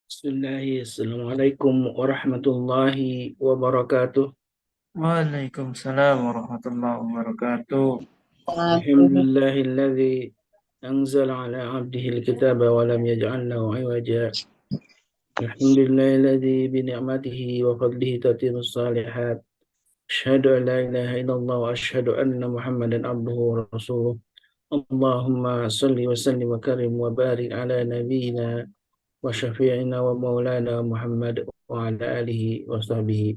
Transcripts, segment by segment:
Bismillah, Assalamualaikum warahmatullahi wabarakatuh. Waalaikumsalam warahmatullahi wabarakatuh. Alhamdulillahilladzi anzala ala abdihi alkitaba wa lam yaj'al lahu 'iwaja. Alhamdulillahilladzi bi ni'matihi wa fadlihi tatimmus shalihat. Asyhadu an la ilaha illallah wa asyhadu anna Muhammadan abduhu wa rasuluh. Allahumma salli wa sallim wa karim wa barik ala nabiyyina wa syafi'ina wa maulana Muhammad wa ala alihi wa sahbihi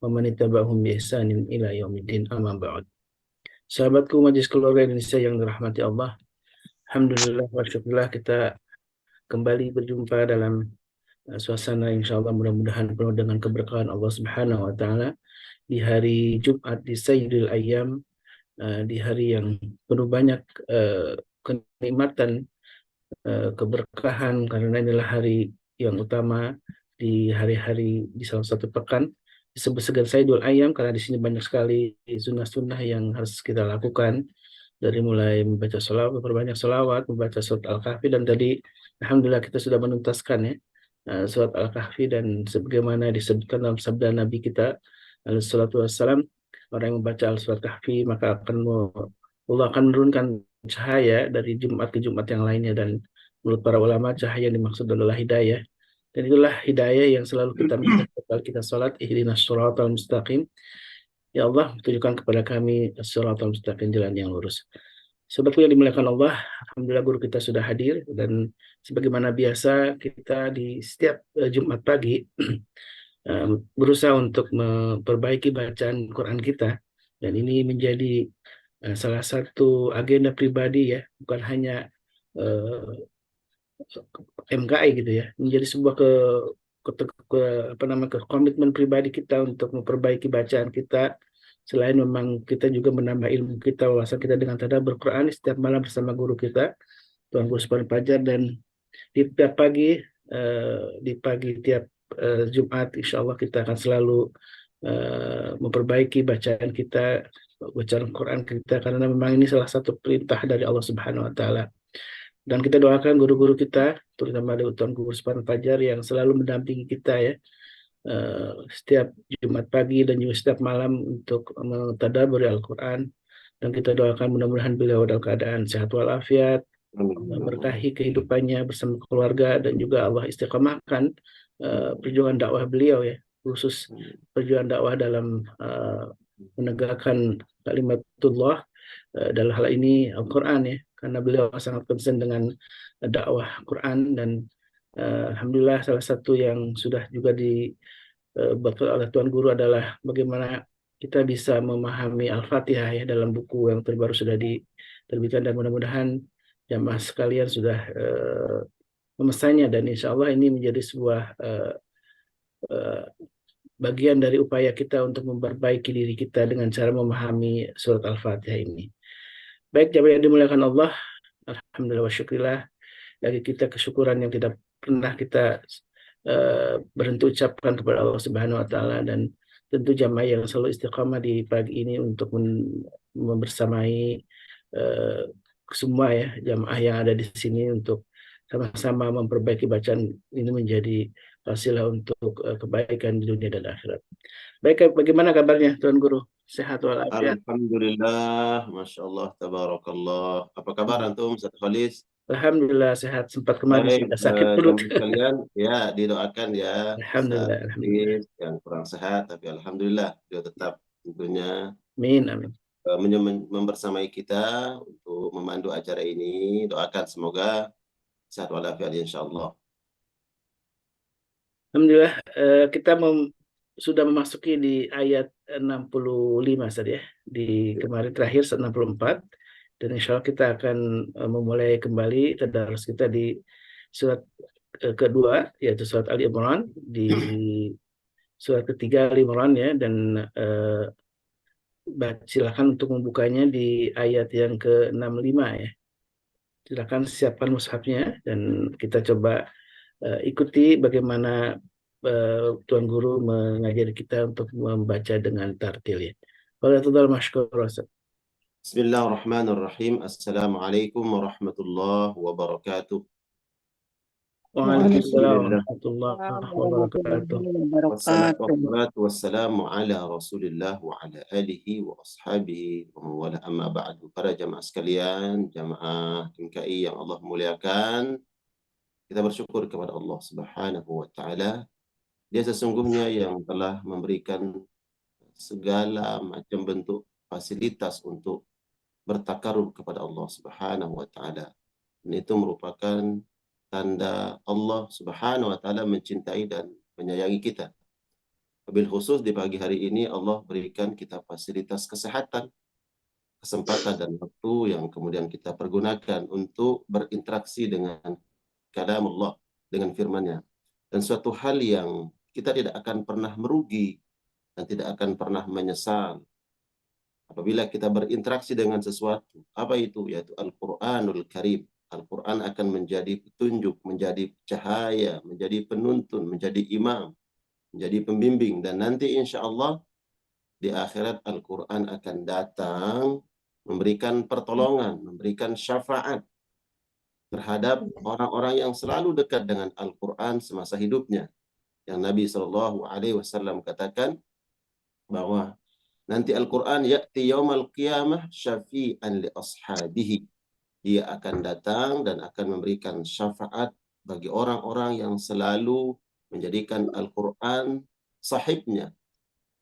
wa man ittaba'ahum bi ihsanin ila yaumiddin amma ba'd. Sahabatku Majelis Keluarga Indonesia yang dirahmati Allah, alhamdulillah wa syukurlah kita kembali berjumpa dalam suasana insyaallah mudah-mudahan penuh dengan keberkahan Allah Subhanahu wa taala di hari Jumat di Sayyidul Ayyam, di hari yang penuh banyak kenikmatan, keberkahan, karena inilah hari yang utama di hari-hari di salah satu pekan disebut segan Saidul Ayam, karena di sini banyak sekali sunnah-sunnah yang harus kita lakukan, dari mulai membaca sholawat, memperbanyak sholawat, membaca surat Al-Kahfi, dan tadi alhamdulillah kita sudah menuntaskan ya surat Al-Kahfi, dan sebagaimana disebutkan dalam sabda Nabi kita alaihi salatu wassalam, orang yang membaca surat Kahfi maka Allah akan menurunkan cahaya dari Jumat ke Jumat yang lainnya, dan menurut para ulama cahaya yang dimaksud adalah hidayah, dan itulah hidayah yang selalu kita minta ketika kita sholat, ihdinas shiratal mustaqim, ya Allah tunjukkan kepada kami shiratal mustaqim, jalan yang lurus. Sobatku yang dimuliakan Allah, alhamdulillah guru kita sudah hadir, dan sebagaimana biasa kita di setiap Jumat pagi berusaha untuk memperbaiki bacaan Quran kita, dan ini menjadi salah satu agenda pribadi ya, bukan hanya eh, MKI gitu ya, menjadi sebuah apa namanya, komitmen pribadi kita untuk memperbaiki bacaan kita. Selain memang kita juga menambah ilmu kita, wawasan kita dengan tadabbur Quran setiap malam bersama guru kita, Tuan Guru Subhan Fajar, dan di tiap pagi di pagi tiap Jumat insya Allah kita akan selalu memperbaiki bacaan kita, bacaan Quran kita, karena memang ini salah satu perintah dari Allah Subhanahu Wa Taala. Dan kita doakan guru-guru kita, terutama dari Tuan Guru Subhan Fajar yang selalu mendampingi kita ya, setiap Jumat pagi dan juga setiap malam untuk mentadabburi Al-Quran. Dan kita doakan mudah-mudahan beliau dalam keadaan sehat walafiat, berkahi kehidupannya bersama keluarga, dan juga Allah istiqomahkan perjuangan dakwah beliau ya, khusus perjuangan dakwah dalam menegakkan kalimatullah, dalam hal ini Al-Quran ya, karena beliau sangat concern dengan dakwah Quran, dan alhamdulillah salah satu yang sudah juga dibuat oleh Tuan Guru adalah bagaimana kita bisa memahami Al-Fatihah ya, dalam buku yang terbaru sudah diterbitkan, dan mudah-mudahan jamaah sekalian sudah memesannya, dan insya Allah ini menjadi sebuah uh, bagian dari upaya kita untuk memperbaiki diri kita dengan cara memahami surat Al-Fatihah ini. Baik, jamaah yang dimuliakan Allah, alhamdulillah wa syukurillah, bagi kita kesyukuran yang tidak pernah kita berhenti ucapkan kepada Allah Subhanahu wa taala, dan tentu jamaah yang selalu istiqamah di pagi ini untuk membersamai uh, semua ya jamaah yang ada di sini untuk sama-sama memperbaiki bacaan ini menjadi wasilah untuk kebaikan di dunia dan akhirat. Baik, bagaimana kabarnya Tuan Guru? Sehat walafiat? Alhamdulillah, Masya Allah, Tabarakallah. Apa kabar antum, Ustaz Khalis? Alhamdulillah sehat. Sempat kemarin Baik, sempat sakit perut. jamaah sekalian, ya didoakan ya, Ustaz Alhamdulillah, alhamdulillah. Khalis yang kurang sehat, tapi Alhamdulillah dia tetap tentunya Amin, amin. membersamai kita untuk memandu acara ini. Doakan semoga sehat walafiat insya Allah. Alhamdulillah kita sudah memasuki di ayat 65 tadi ya. Di kemarin terakhir 64, dan insya Allah kita akan memulai kembali tadarus kita di surat kedua, yaitu surat Ali Imran, di surat ketiga Ali Imran ya, dan silakan untuk membukanya di ayat yang ke-65 ya. Silakan siapkan mushafnya, dan kita coba ikuti bagaimana Tuan Guru mengajari kita untuk membaca dengan tartil ya. Waalaikumsalam warahmatullahi. Bismillahirrahmanirrahim. Assalamualaikum warahmatullahi wabarakatuh. Waalaikumsalam Alhamdulillah. warahmatullahi wabarakatuh. warahmatullahi wabarakatuh. Wassalatu wassalamu ala Rasulillah wa ala alihi wa ashabihi wa man wala amma ba'du. Para jamaah sekalian, jamaah MKI yang Allah muliakan, kita bersyukur kepada Allah Subhanahu wa taala. Dia sesungguhnya yang telah memberikan segala macam bentuk fasilitas untuk bertakarub kepada Allah Subhanahu wa taala. Dan itu merupakan tanda Allah Subhanahu wa taala mencintai dan menyayangi kita. Wabil khusus di pagi hari ini Allah berikan kita fasilitas kesehatan, kesempatan dan waktu yang kemudian kita pergunakan untuk berinteraksi dengan kalam Allah, dengan firman-Nya. Dan suatu hal yang kita tidak akan pernah merugi dan tidak akan pernah menyesal apabila kita berinteraksi dengan sesuatu. Apa itu? Yaitu Al-Quranul Karim. Al-Quran akan menjadi petunjuk, menjadi cahaya, menjadi penuntun, menjadi imam, menjadi pembimbing. Dan nanti insya Allah di akhirat Al-Quran akan datang memberikan pertolongan, memberikan syafaat terhadap orang-orang yang selalu dekat dengan Al-Quran semasa hidupnya. Yang Nabi SAW katakan bahwa nanti Al-Quran ya'ti yaumal qiyamah syafi'an li ashabihi. Dia akan datang dan akan memberikan syafaat bagi orang-orang yang selalu menjadikan Al-Quran sahibnya,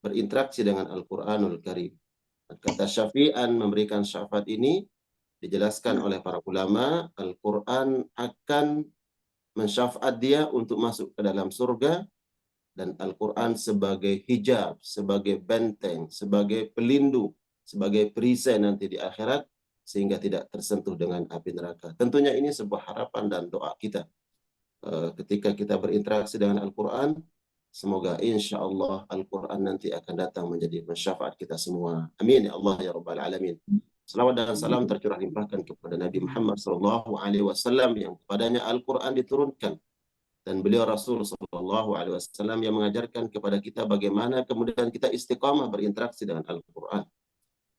berinteraksi dengan Al-Quranul Karim. Kata syafi'an, memberikan syafaat ini, dijelaskan oleh para ulama, Al-Quran akan mensyafaat dia untuk masuk ke dalam surga, dan Al-Quran sebagai hijab, sebagai benteng, sebagai pelindung, sebagai perisai nanti di akhirat, sehingga tidak tersentuh dengan api neraka. Tentunya ini sebuah harapan dan doa kita. Ketika kita berinteraksi dengan Al-Quran, semoga insya Allah Al-Quran nanti akan datang menjadi syafaat kita semua. Amin ya Allah ya Rabbal Alamin. Salawat dan salam tercurah limpahkan kepada Nabi Muhammad SAW yang kepadanya Al-Quran diturunkan. Dan beliau Rasul SAW yang mengajarkan kepada kita bagaimana kemudian kita istiqamah berinteraksi dengan Al-Quran.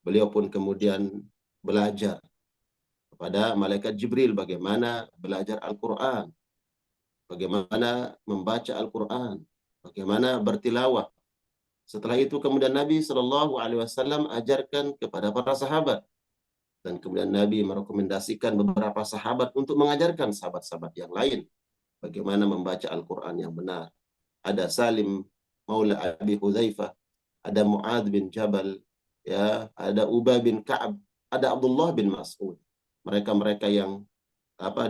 Beliau pun kemudian belajar kepada malaikat Jibril bagaimana belajar Al-Quran, bagaimana membaca Al-Quran, bagaimana bertilawah. Setelah itu kemudian Nabi SAW ajarkan kepada para sahabat. Dan kemudian Nabi merekomendasikan beberapa sahabat untuk mengajarkan sahabat-sahabat yang lain bagaimana membaca Al-Quran yang benar. Ada Salim Maula Abi Hudzaifah, ada Mu'adz bin Jabal, ya, ada Ubay bin Ka'ab, ada Abdullah bin Mas'ud. Mereka-mereka yang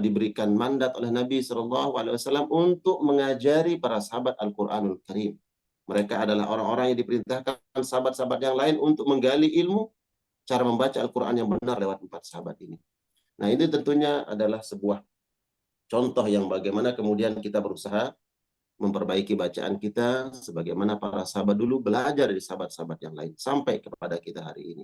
diberikan mandat oleh Nabi SAW untuk mengajari para sahabat Al-Quranul Karim. Mereka adalah orang-orang yang diperintahkan sahabat-sahabat yang lain untuk menggali ilmu cara membaca Al-Quran yang benar lewat 4 sahabat ini. Nah, ini tentunya adalah sebuah contoh yang bagaimana kemudian kita berusaha memperbaiki bacaan kita sebagaimana para sahabat dulu belajar dari sahabat-sahabat yang lain sampai kepada kita hari ini.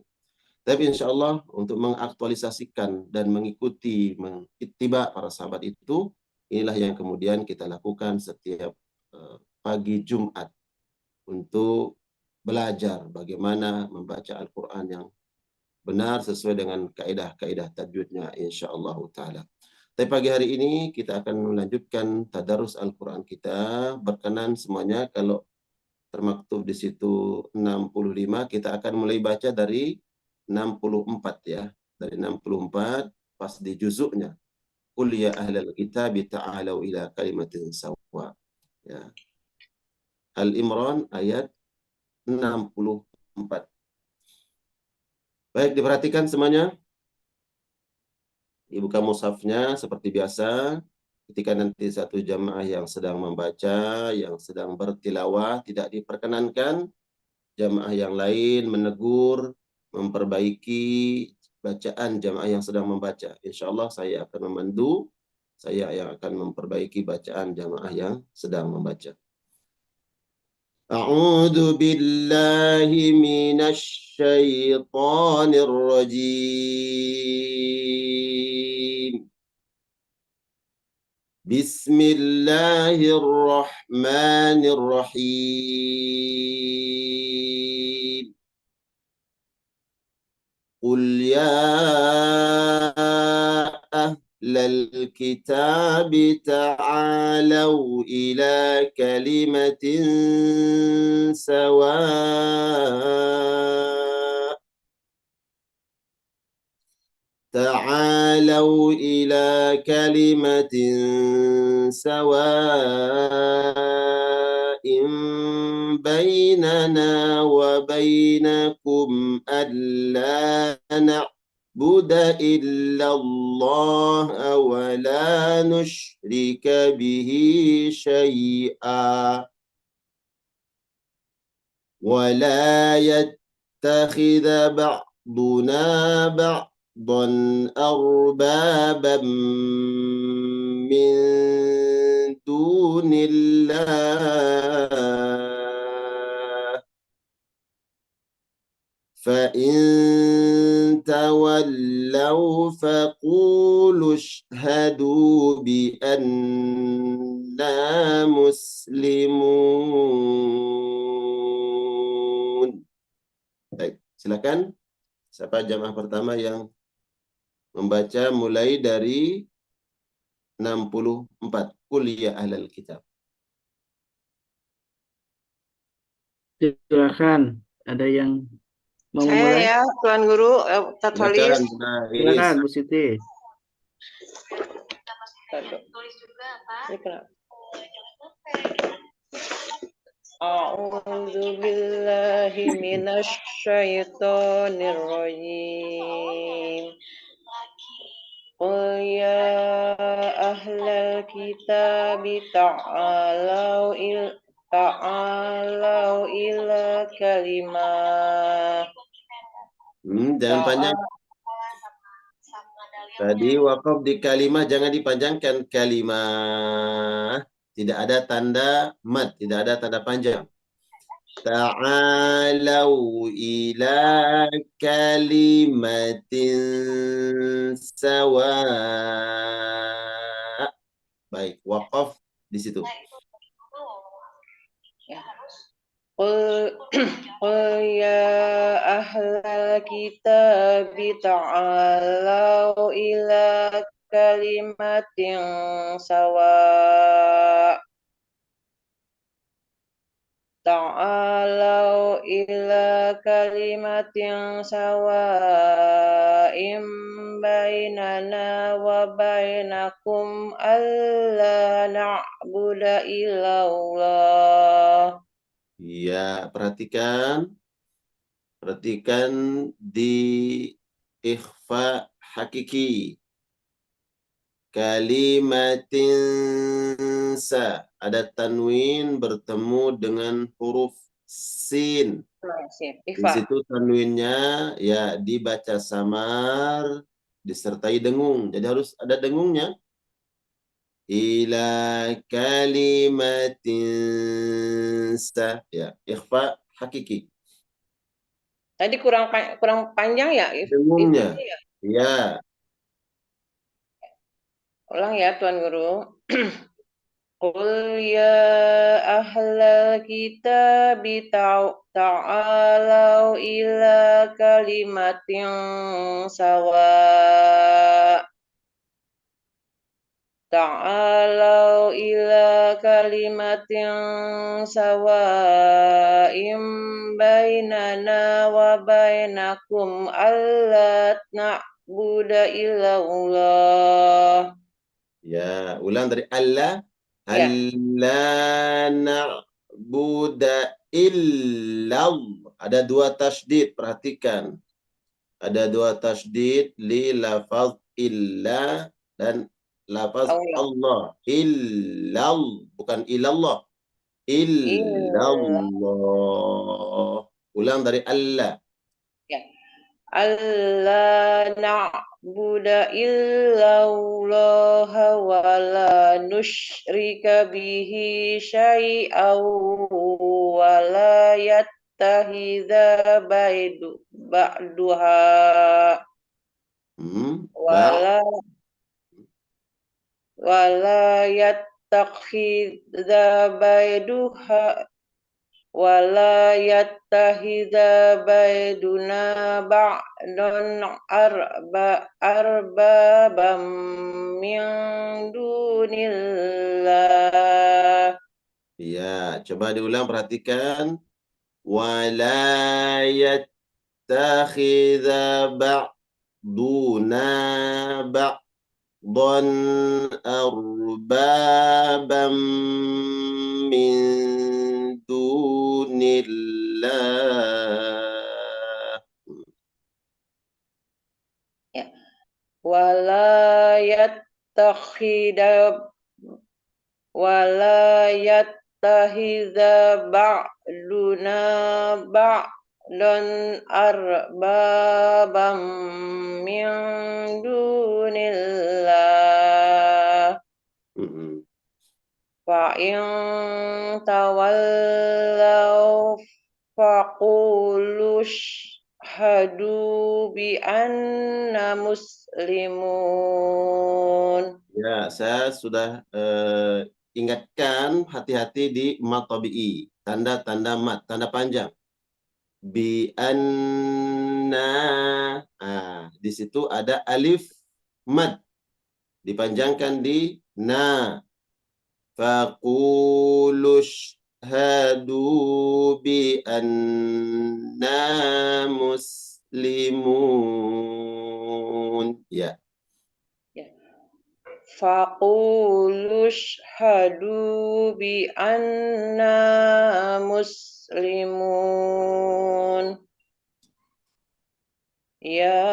Tapi insya Allah untuk mengaktualisasikan dan mengikuti, mengittiba para sahabat itu, inilah yang kemudian kita lakukan setiap pagi Jumat untuk belajar bagaimana membaca Al-Quran yang benar sesuai dengan kaidah-kaidah tajwidnya insya Allah ta'ala. Tapi pagi hari ini kita akan melanjutkan tadarus Al-Quran kita. Berkenan semuanya kalau termaktub di situ 65, kita akan mulai baca dari 64 ya. Dari 64 pas di juzuknya. Qul ya ahlal kitab ta'alau ila kalimatin sawa. Ya. Al-Imran ayat 64. Baik, diperhatikan semuanya. Dibuka mushafnya seperti biasa. Ketika nanti satu jamaah yang sedang membaca, yang sedang bertilawah, tidak diperkenankan jamaah yang lain menegur, memperbaiki bacaan jamaah yang sedang membaca. Insya Allah saya akan memandu, saya yang akan memperbaiki bacaan jamaah yang sedang membaca. A'udzu billahi minasy syaithanir rajim. Bismillahirrahmanirrahim. Qul ya الكتاب تعالوا إلى كلمة سواء تعالوا إلى كلمة سواء بيننا وبينكم ألا نعبد إلا الله ولا نشرك به شيئا ولا يتخذ بعضنا بعضا أربابا من دون الله فإن تولوا فقولوا اشهدوا بأننا مسلمون. Baik, silakan. Siapa jamaah pertama yang membaca mulai dari 64. Qul ya ahlal kitab. Silakan, ada yang mau Saya memulai? ya, Tuan Guru, tertulis. Silakan, Nais. Silakan, Bu Siti. A'udzu billahi minasy syaithanir rajim. Qul ya ahlal kitab ta'alau ila kalimah. Jangan panjang. Tadi wakaf di kalimah jangan dipanjangkan kalimah. Tidak ada tanda mad, tidak ada tanda panjang. Ta'alau ila kalimatin sawa. Baik, wakaf di situ. Qul ya ahlal kitab ta'alau ila kalimatin sawa ta'alau ila kalimatin sawa'im bainana wa bainakum alla na'budu illallah. Ya, perhatikan di ikhfa hakiki. Kalimatin sa. Ada tanwin bertemu dengan huruf sin. Di situ tanwinnya ya dibaca samar disertai dengung. Jadi harus ada dengungnya. Ila kalimatin sa. Ya, ikhfa hakiki. Tadi kurang panjang ya? Dengungnya. Ya. Ulang ya, Tuan Guru. Qul ya ahlal kitab ta'alau ila kalimatin sawa. Ta'alau ila kalimatin sawa'im bainana wa bainakum alla na'budu illallah. Ya, ulang dari Allah. Ya. Allah na'budu illallah. Ada dua tasydid, perhatikan. Ada dua tasydid li lafaz illa dan lafaz Allah. Illal, bukan ilallah. Illallah. Ulang dari Allah. Ya. Alla na'budu illallah wa la nusyrika bihi syai'an wa la yattakhidha ba'duha wa la yattakhidha ولا يتخذ بعضنا بعضا أربابا من دون الله. Ya, coba diulang, perhatikan. Wala yattakhidha ba'duna ba'dan arbabam min dunillah. Ya. Wala yattakhidha ba'duna ba'dan arbabam min dunillah. Mm-mm. Fa'in tawallaw faqulu shhadu bi anna muslimun. Ya, saya sudah ingatkan hati-hati di mat tabi'i, tanda-tanda mat, tanda panjang. Bi anna, di situ ada alif mad, dipanjangkan di na. Faqulu shhadu bi anna muslimun. Ya. Faqulu shhadu bi anna muslimun. Ya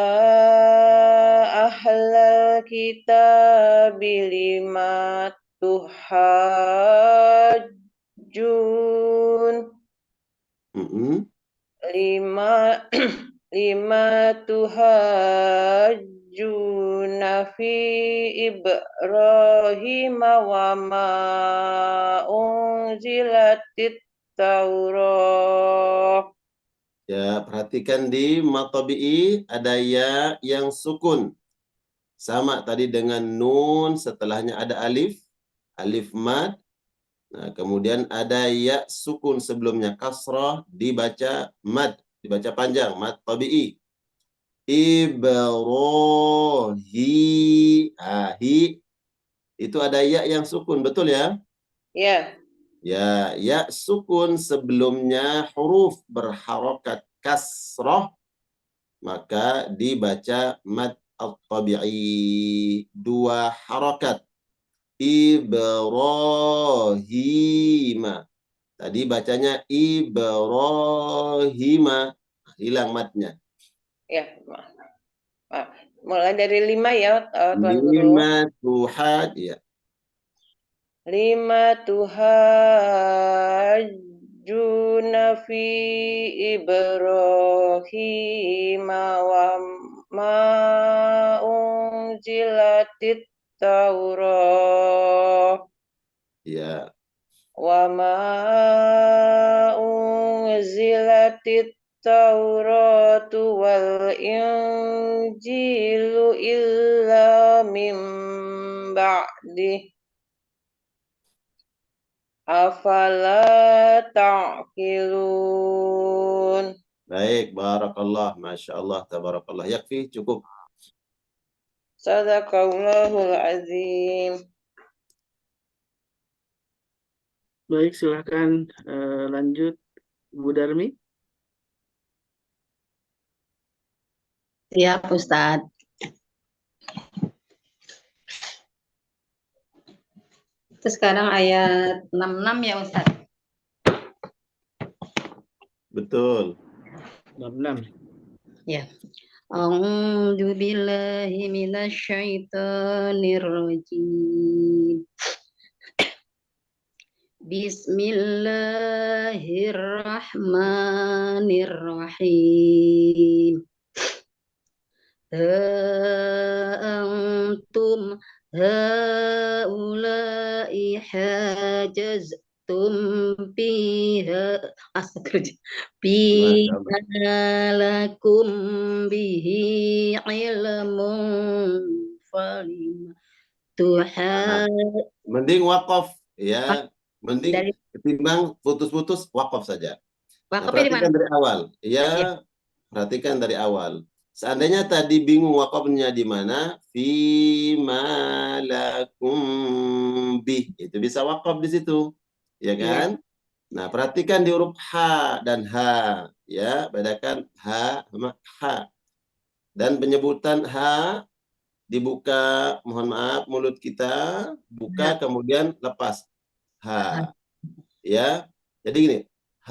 ahlal kitab lima tuhajjun Mm-mm. lima tuhajjuna fi Ibrahim wa ma unzilatit Taurah. Ya, perhatikan di mat tabi'i ada ya yang sukun. Sama tadi dengan nun, setelahnya ada alif, alif mad. Nah, kemudian ada ya sukun sebelumnya, kasrah, dibaca mad, dibaca panjang, mad tabi'i. Hi, itu ada ya yang sukun, betul ya? Ya. Ya, ya sukun sebelumnya huruf berharokat kasrah, maka dibaca mad at-tabi'i, 2 harakat. Ibrahim. Tadi bacanya Ibrahim. Hilang matnya. Ya, mulai dari 5 ya, Tuan Guru. 5 tuhad, ya. 5 tuhajjuna fi Ibrahim wa ma unzilatit Taurah. Ya. Wa ma unzilatit Tauratu wal Injilu illa min ba'dih. Afala ta'qilun. Baik, barakallah, masya Allah, tabarakallah. Yakfi, cukup. Sadaqallahul azim. Baik, silakan lanjut Bu Darmi. Siap, Ustadz. Itu sekarang ayat 66 ya, Ustadz? Betul. 66. Ya. A'udzu billahi minasyaitonir rajim. Bismillahirrahmanirrahim. Antum haula'i hajaztum biha lakum bihi ilmun falim Tuhan. Mending wakaf, ya. Mending Dari ketimbang putus-putus, wakaf saja. Nah, wakafnya di mana? perhatikan dari awal. Ya. Ya, perhatikan dari awal. Seandainya tadi bingung wakafnya di mana, fima lakum bih. Itu bisa wakaf di situ. Ya Iya. kan? Nah, perhatikan di huruf H dan H. Ya, bedakan H sama H. Dan penyebutan H dibuka, mohon maaf, mulut kita, buka, kemudian lepas. H. Ya, jadi gini. H.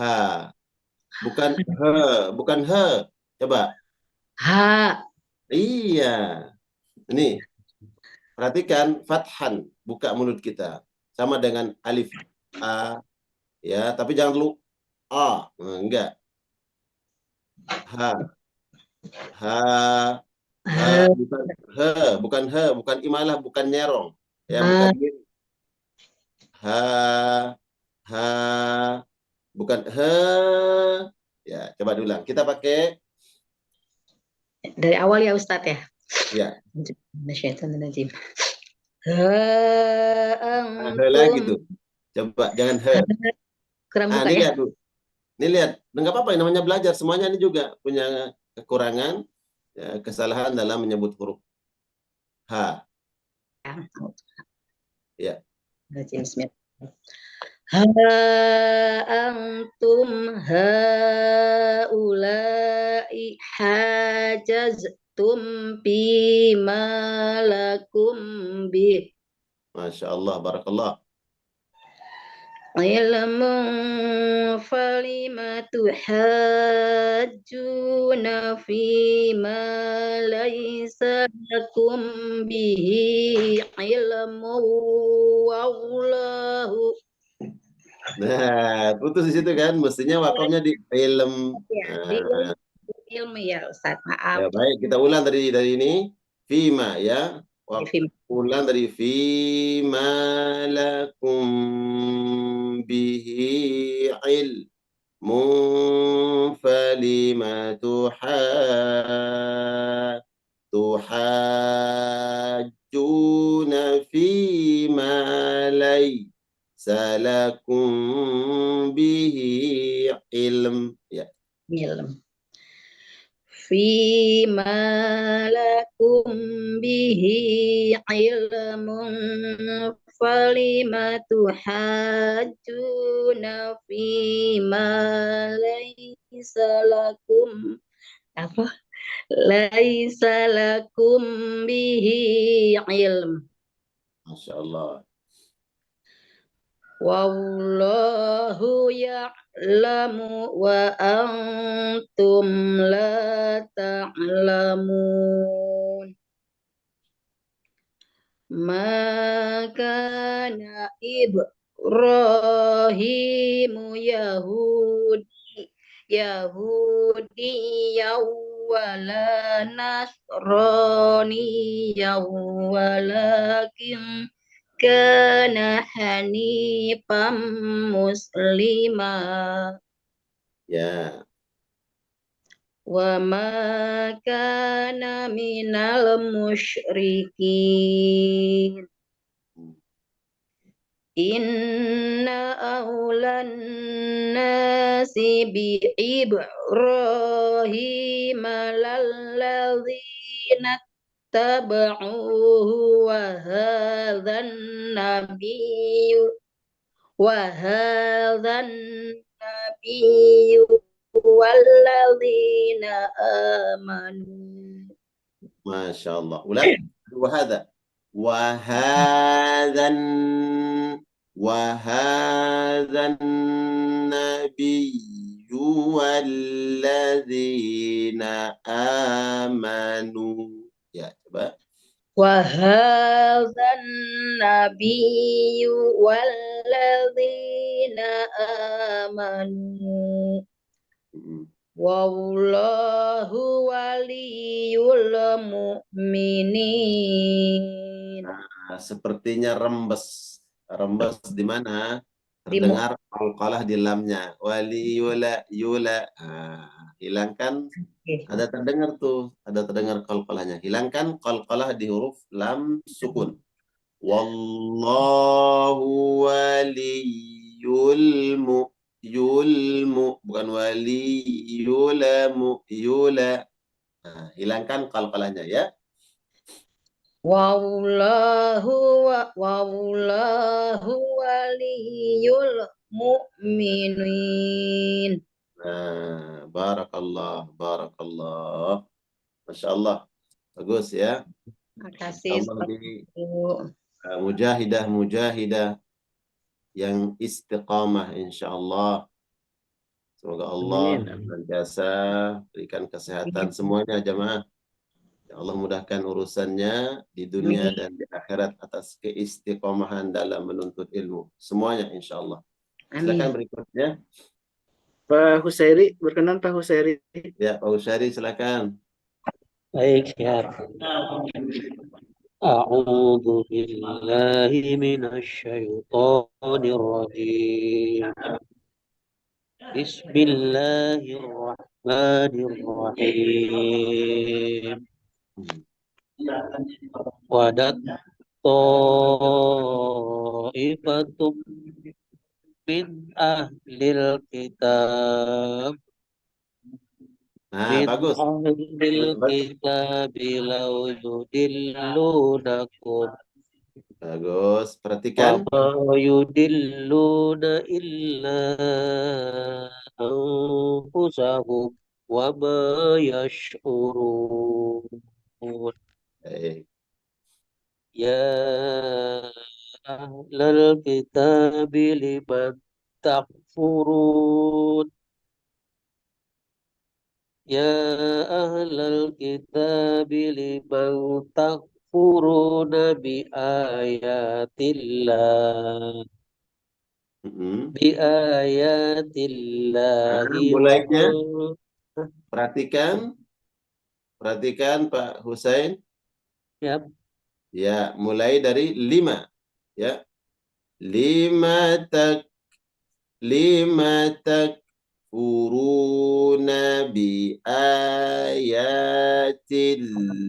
Bukan he, bukan he. Coba. Ha. Iya. Ini, perhatikan fathan, buka mulut kita. Sama dengan alif. A. Ya, tapi jangan dulu A. Nah, enggak. Ha. Ha. Ha. Ha. Bukan he, bukan imalah, bukan nyerong. Ya, bukan Ha. gini. Ha. Ha. Bukan he. Ya, coba diulang. Kita pakai Dari awal ya Ustadz ya. ya. Nasyaitonirrajim. He lagi Antum. tuh. Coba jangan he. Kurang Ah, buka ini ya. lihat tuh. Ini lihat. Nggak apa-apa, ini namanya belajar. Semuanya ini juga punya kekurangan, ya, kesalahan dalam menyebut huruf H. Ya. Bismillah. Ha antum haula'i hajaztum bima lakum bi Masya Allah, barakallah. ilmun falima tuhajjuna fima laysa lakum bihi ilmu wallahu. Nah, putus di situ kan. Mestinya wakafnya di film. Ya, di Nah, ilmu ya Ustaz, maaf. ya baik, kita ulang dari ini. Fima ya. Film. Ulang dari fima lakum bihi falima tuhajjuna fima laysa lakum bihi ilm. Ya. Film. Fima lakum bihi ilmun falima tuhajjuna fima laysa lakum apa? Laisa lakum bihi ilm. Masya Allah. Wallahu ya'lamu wa antum la ta'lamun. Ma kana Ibrahimu Yahudi wala Nasrani walakin kana hanifan muslima Ya. wa ma kana minal musyrikin. Inna awlan nasi bi Ibrahim lalladzina taba'uhu wa hadzan nabiyyu walladzina amanu. Masya Allah. Ulang. Wahada. Wahadzan nabiyyu walladzina amanu. Ya, coba. Wahadzan nabiyyu walladzina amanu. Wallahu waliyul mu'minin. Nah, sepertinya rembes. Rembes di mana? Di Terdengar qalqalah di lamnya. Waliyula yula. Nah, hilangkan. Ada terdengar tuh. Ada terdengar qalqalahnya. Hilangkan qalqalah di huruf lam sukun. Wallahu waliyul yulmu, yulmu, bukan wali, yulamu, yula. Nah, hilangkan qalqalahnya ya. Wallahu waliyul mu'minin. Nah, barakallah, barakallah. Masya Allah, bagus ya. Makasih Allah Ustaz. di mujahidah yang istiqamah insya Allah. Semoga Allah Amin. Amin. senantiasa berikan kesehatan semuanya jamaah. Ya Allah mudahkan urusannya di dunia Amin. dan di akhirat atas keistiqomahan dalam menuntut ilmu. Semuanya insya Allah. Silakan Amin. berikutnya. Pak Husairi, berkenan Pak Husairi. Ya, Pak Usyari silakan. Baik, siap. A'udzu billahi minasyaitonir rajim. Bismillahirrahmanirrahim. Wadat ta'ifatum min ahlil kitab Nah, min bagus. ahlil kitab law yudillunakum Bagus. wa Perhatikan. ma yudilluna illa anfusahum wa ma yash'urun. Baik. Ya ahlal kitabi liman takfurun. Ya ahlal kitabi liman takfuruna bi ayatillah Mm-mm. bi ayatillahi Nah, wa mulainya perhatikan, perhatikan Pak Husain. ya Ya, mulai dari 5. Ya, lima takfuruna bi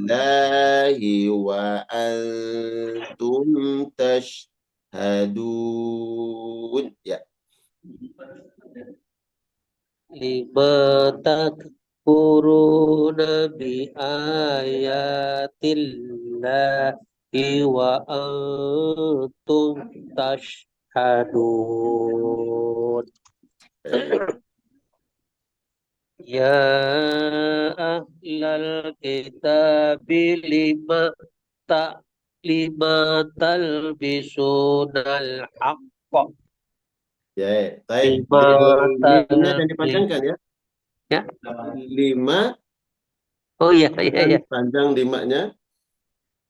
ayatillahi wa antum tashhadun. Ya, lima takfuruna bi ayatillahi wa antum tashhadun. Ya ahlal kitabi lima talbisunal haqqa ya, baik. lima Limnya jangan talbi dipanjangkan ya. ya. 5 Oh iya iya kan iya. panjang 5-nya.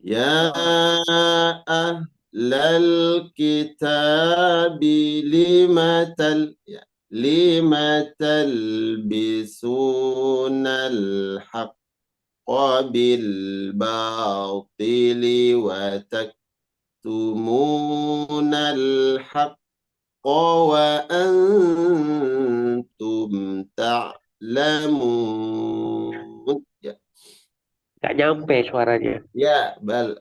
Ya ahlal kitabi ya, limatal bisunal haqqa bil batili wa taktumunal haqqa wa antum ta'lamun. Ya, Gak nyampe suaranya. ya, bal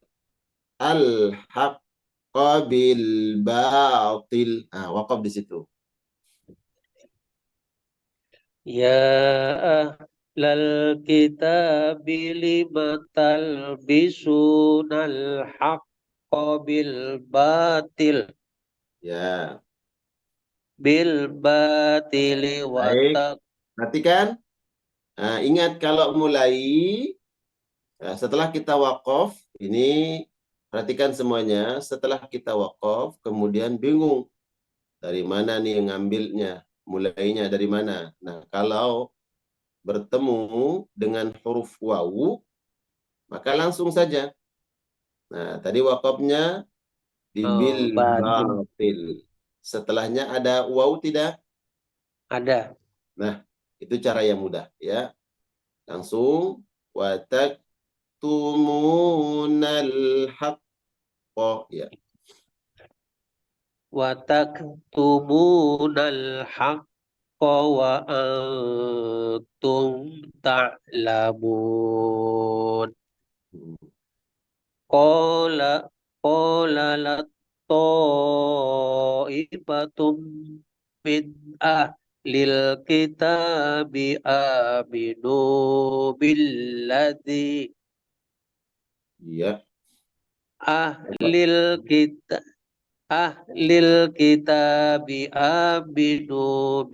al-haqqa bil batil. Ah, waqaf di situ. Ya ahlal kitabi lima talbisunal haqqa Ya, bil batili wa baik. Perhatikan. Nah, ingat kalau mulai setelah kita waqaf, ini perhatikan semuanya. Setelah kita waqaf, kemudian bingung dari mana nih yang ngambilnya, mulainya dari mana. Nah, kalau bertemu dengan huruf wawu, maka langsung saja. Nah, tadi waqafnya di bil batil batil. Setelahnya ada wawu tidak? ada. Nah, itu cara yang mudah ya. Langsung watak tumunal haqqo ya. Wa taktumunal haqqa wa antum ta'lamun. Qala qala ta'ifatum min ahlil kitabi aminu billadzi Ya. ahlil kita ahlil kitabi aminu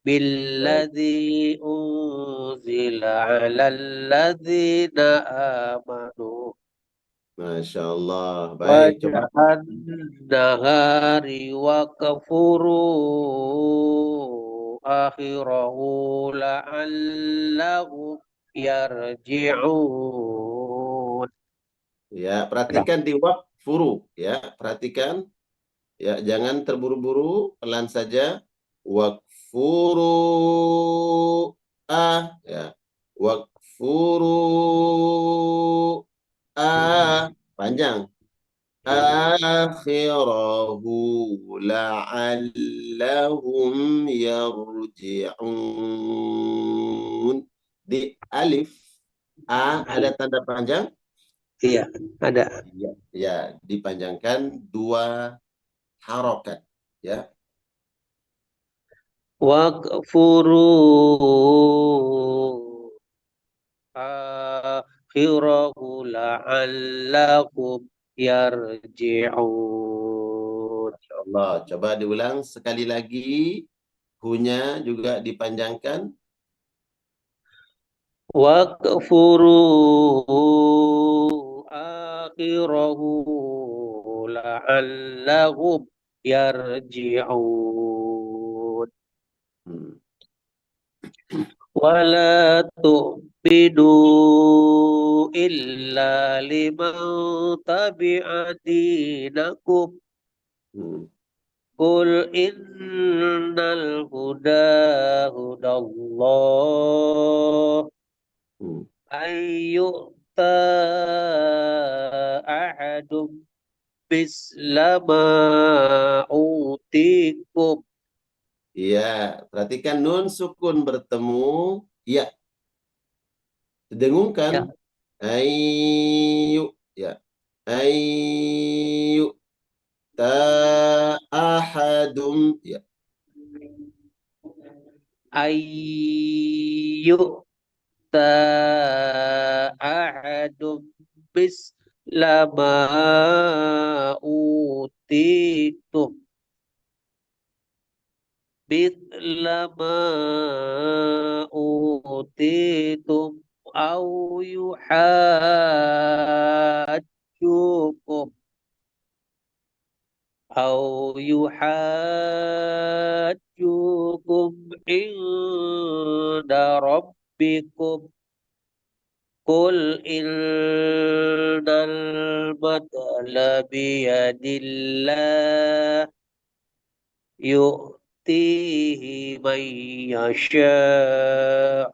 billadzi unzila alal ladzina amanu Masya Allah. Baik, coba. waja'an nahari wa kafuru akhirahu la'allahu yarji'un. Ya, perhatikan di wakfuru. Ya, perhatikan. Ya, jangan terburu-buru, pelan saja. Wakfuru ya. Wakfuru panjang. Akhirahu la'allahum yarji'un. Di alif ada tanda panjang. Iya, ada. Ya, ya, dipanjangkan 2 harokat. Ya, Wakfuru akhirahu la'allakum yarji'un. Allah. Coba diulang sekali lagi. Hunya juga dipanjangkan. Wakfuru akhirahu la'allahum yarji'un. Hmm. Wala tu'minu illa liman tabi'a dinakum. Qul innal huda hudallah ayyu'ta ahadum bislama utikum. Iya, perhatikan nun sukun bertemu. Ya, didengungkan. Ya. Ayu, ya. Ayu ta ahadum, ya. Ayyu'ta ahadum bislama utikum. Bislama utitum au yuhajjukum inda rabbikum. Qul innal madla biyadillah yu'tihi man yasha'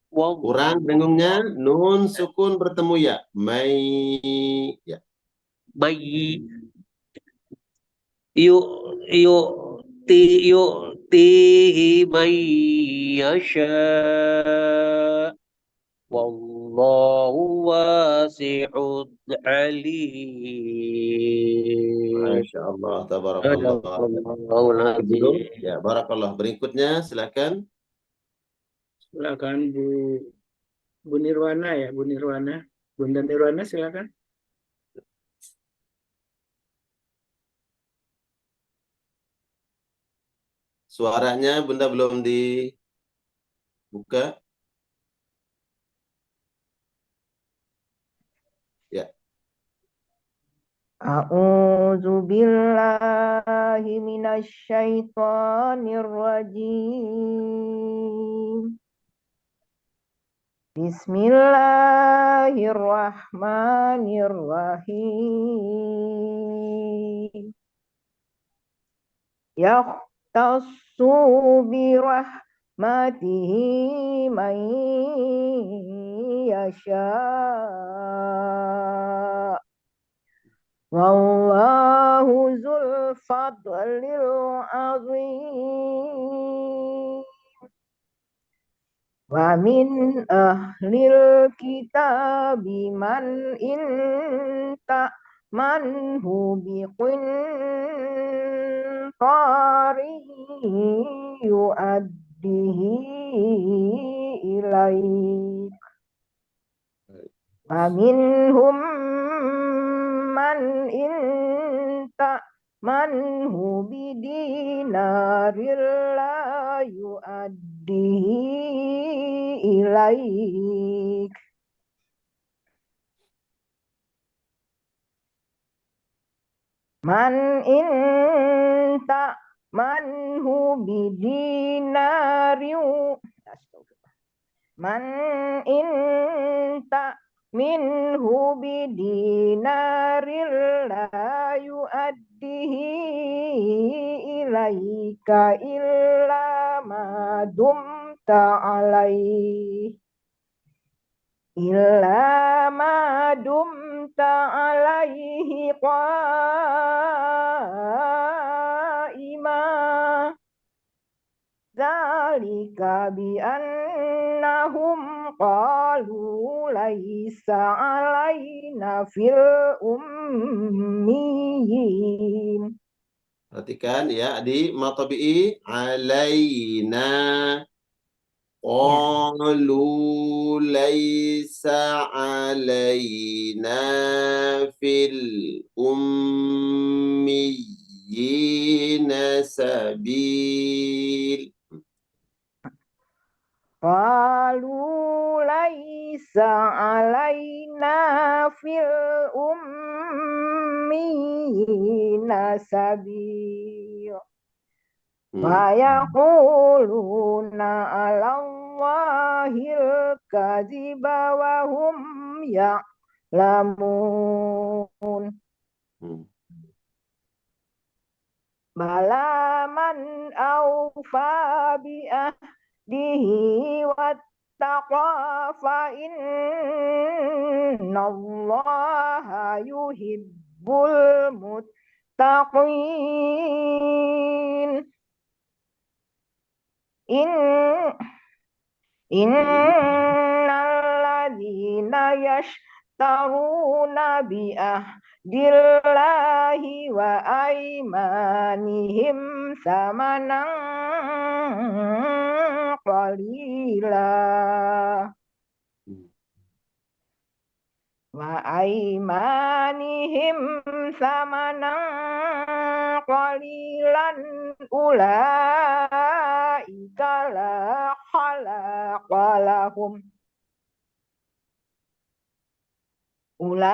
Kurang dengungnya, nun sukun bertemu ya. Mai, ya. may yu'tihi man yasha' wallahu wasi'un alim. Masya Allah, tabarakallah. Sadaqallahul Dulu, azim. ya, barakallah. Berikutnya, silakan. Silakan Bu Nirwana ya, Bu Nirwana. Bunda Nirwana silakan. Suaranya Bunda belum dibuka. Ya. A'udzu billahi minasy syaithanir rajim. Bismillahirrahmanirrahim. Yahtassu bi rahmatihi man yasha. Wallahu dzul fadlil azim. Wa min ahlil kitabi man in من هو بقنطاره يؤديه إليك ومنهم من إن تأمنه بدينار لا يؤديه إليك من إن تأمنه بدينار من إن تأمنه بدينار لا يؤديه إليك إلا ما دمت عليه قائما ذلك بأنهم قالوا ليس علينا في الأميين. Perhatikan ya di matabi'i alaina qalu laisa alaina fil ummiyina sabil. قالوا ليس علينا في الأميين سبيل ويقولون على الله الكذب وهم يعلمون بلى من أوفى بأهده واتقى فإن الله يحب المتقين إن الذين يشترون بعهد الله وأيمانهم ثمنا قليلا أولئك لا خلاق لهم Coba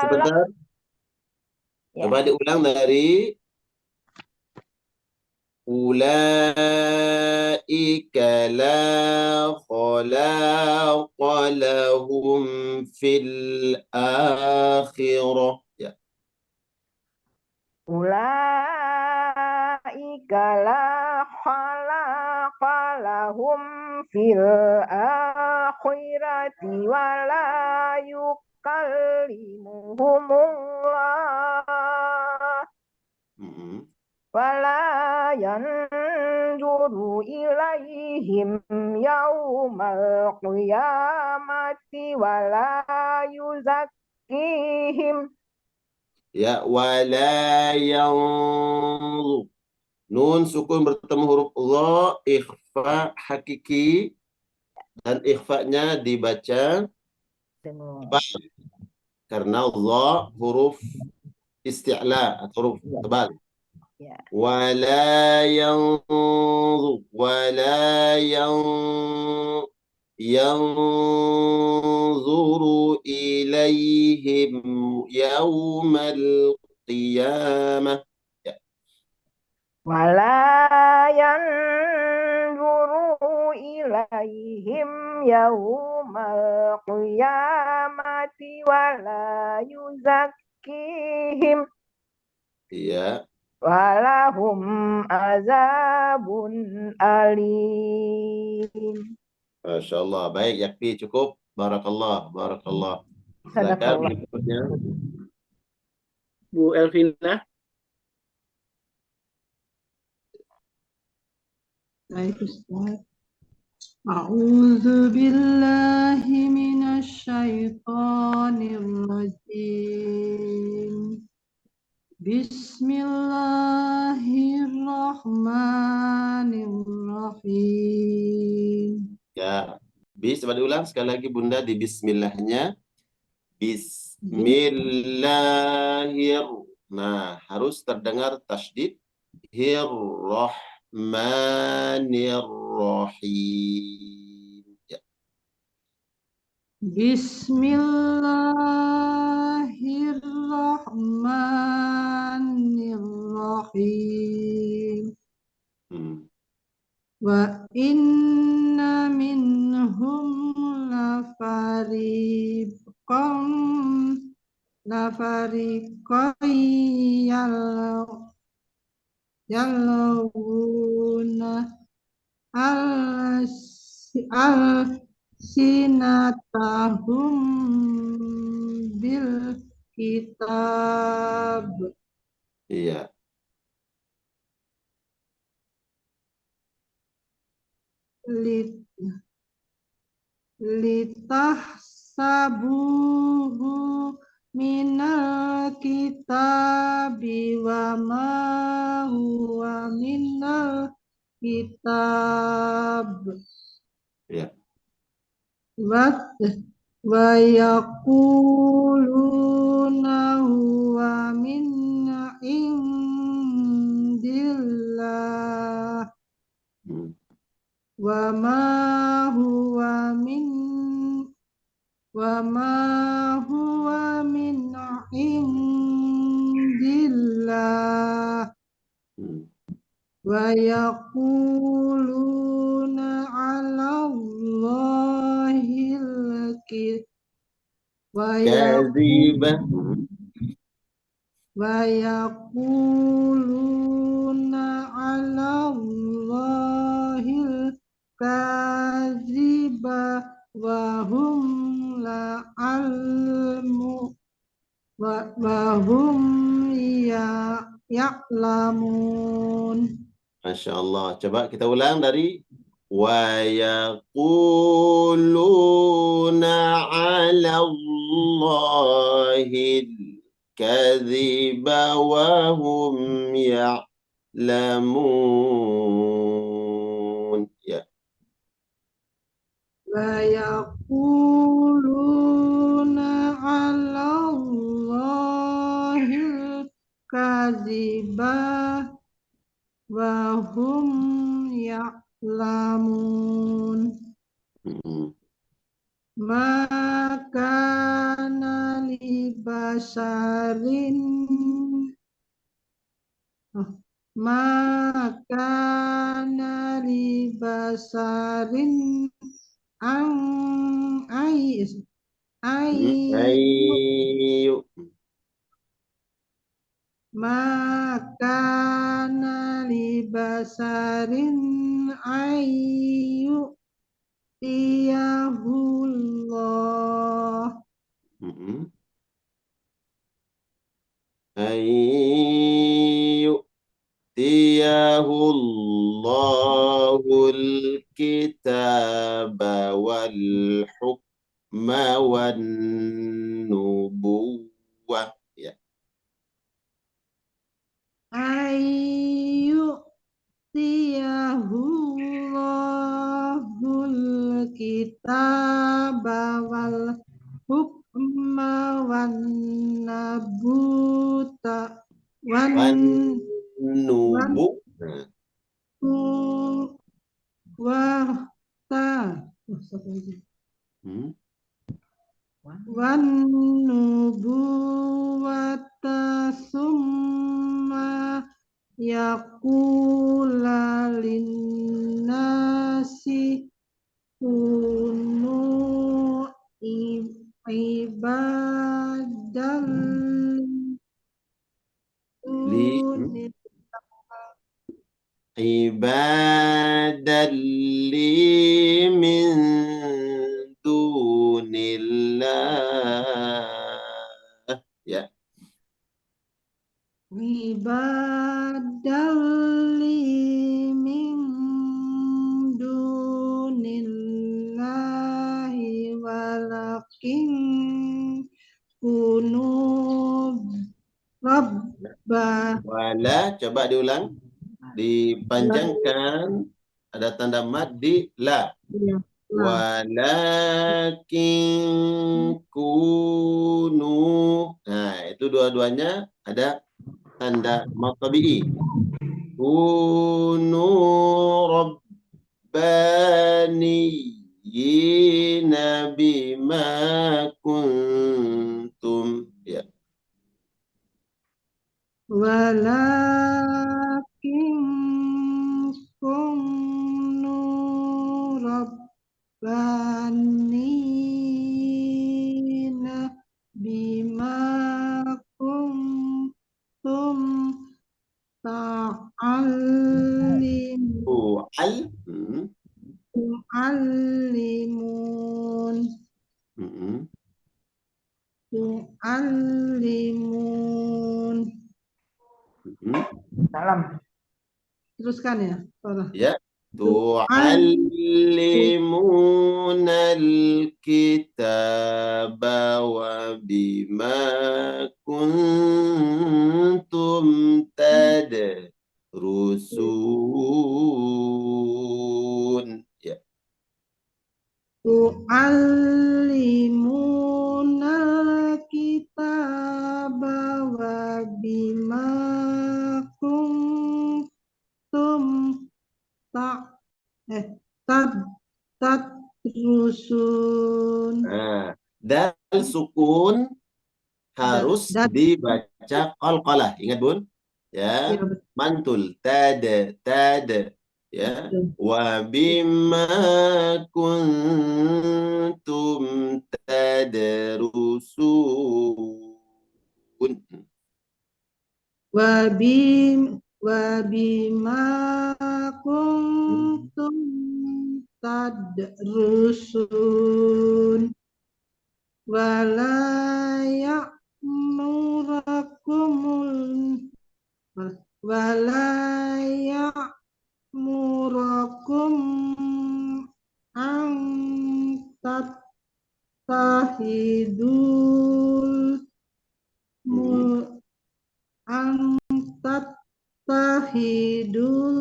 sebentar. Coba diulang dari ulaika la khalaqa lahum fil akhirah. Ya. Ulaika la khalaqa lahum fil akhirati wa la yukallimuhumullah wa la yanzuru ilaihim yawmal qiyamati wa la yuzakkihim. Ya, wala yanzur. Nun sukun bertemu huruf dha, ikhfa hakiki, dan ikhfanya dibaca tebal karena dha huruf isti'la atau huruf tebal. Wala yanzur, wala yanzuru ilaihim yaumal qiyamah. Ya. Wala yanzuru ilaihim yaumal qiyamati wala yuzakkihim. Iya. Walahum azabun alim. Masya Allah. Baik, yakfi cukup. Barakallah, barakallah. Silakan berikutnya. Bu Elvina. Baik, Ustaz. A'udzu billahi minasy syaithanir rajim. Bismillahirrahmanirrahim. Ya, coba diulang sekali lagi Bunda di bismillahnya. Bismillahir. Nah, harus terdengar tasydid. Rahmanirrahim. Ya. Bismillahirrahmanirrahim. Hmm. Wa inna minhum lafariqan yalawuna al-sinatahum bil kitab Iya. litahsabuhu minal kitabi wa ma huwa minal kitab Ya. wa yaquluna huwa min indillah Hmm. wa ma huwa min indillah Hmm. wa yaquluna 'ala Allahil Kadzibah. wa yaquluna 'ala Allahil kadziba wa hum ya'lamun. Masya Allah. Coba kita ulang dari wa yaquluna 'ala Allahil kadziba wa hum ya'lamun. Ya. Wa yaquluna 'ala Allahil kadziba wa hum ya'lamun. Hmm. Maka li basarin maka li basarin Ayo. maka li basarin ayu tiyahullah Hmm. Ayo. Tiyahul kitaba wal hukma wan nubuwah. Ya. ayu tiyahullahul kitaba wal hukma wan nabuta Wan wan nubu. Nah. wahta Hmm. wan nubuwata summa yaqula linnasi kunu ibadal Li ibadan li min dunillah. Ya. ibadalli min dunillahi walakin kunu coba diulang. Dipanjangkan. Ada tanda mad di la. Iya. Lah. Walakin kunu. Nah, itu dua-duanya ada tanda mad tabi'i. Kunu rabbaniyina bima kuntum. Ya. Walakin kunu rabbanina bima kuntum Tu'al. tu'allimun Hmm. tu'allimun. Hmm. Salam. Teruskan ya, Farah. Ya. Tu'allimun Tu'allimunal kitaba wa bima kuntum tadrusun. Ya. tu'allimunal kitaba wa bima kuntum ta tad tadrusun. Nah, dal sukun harus Dan dibaca qalqalah. Ingat, Bun? Ya. ya betul. Mantul. Tada. Ya. Wa bima kuntum tadrusun. Wabima kuntum tadrusun wala ya'murakumul wala ya'murakum an tattahidul an tattahidul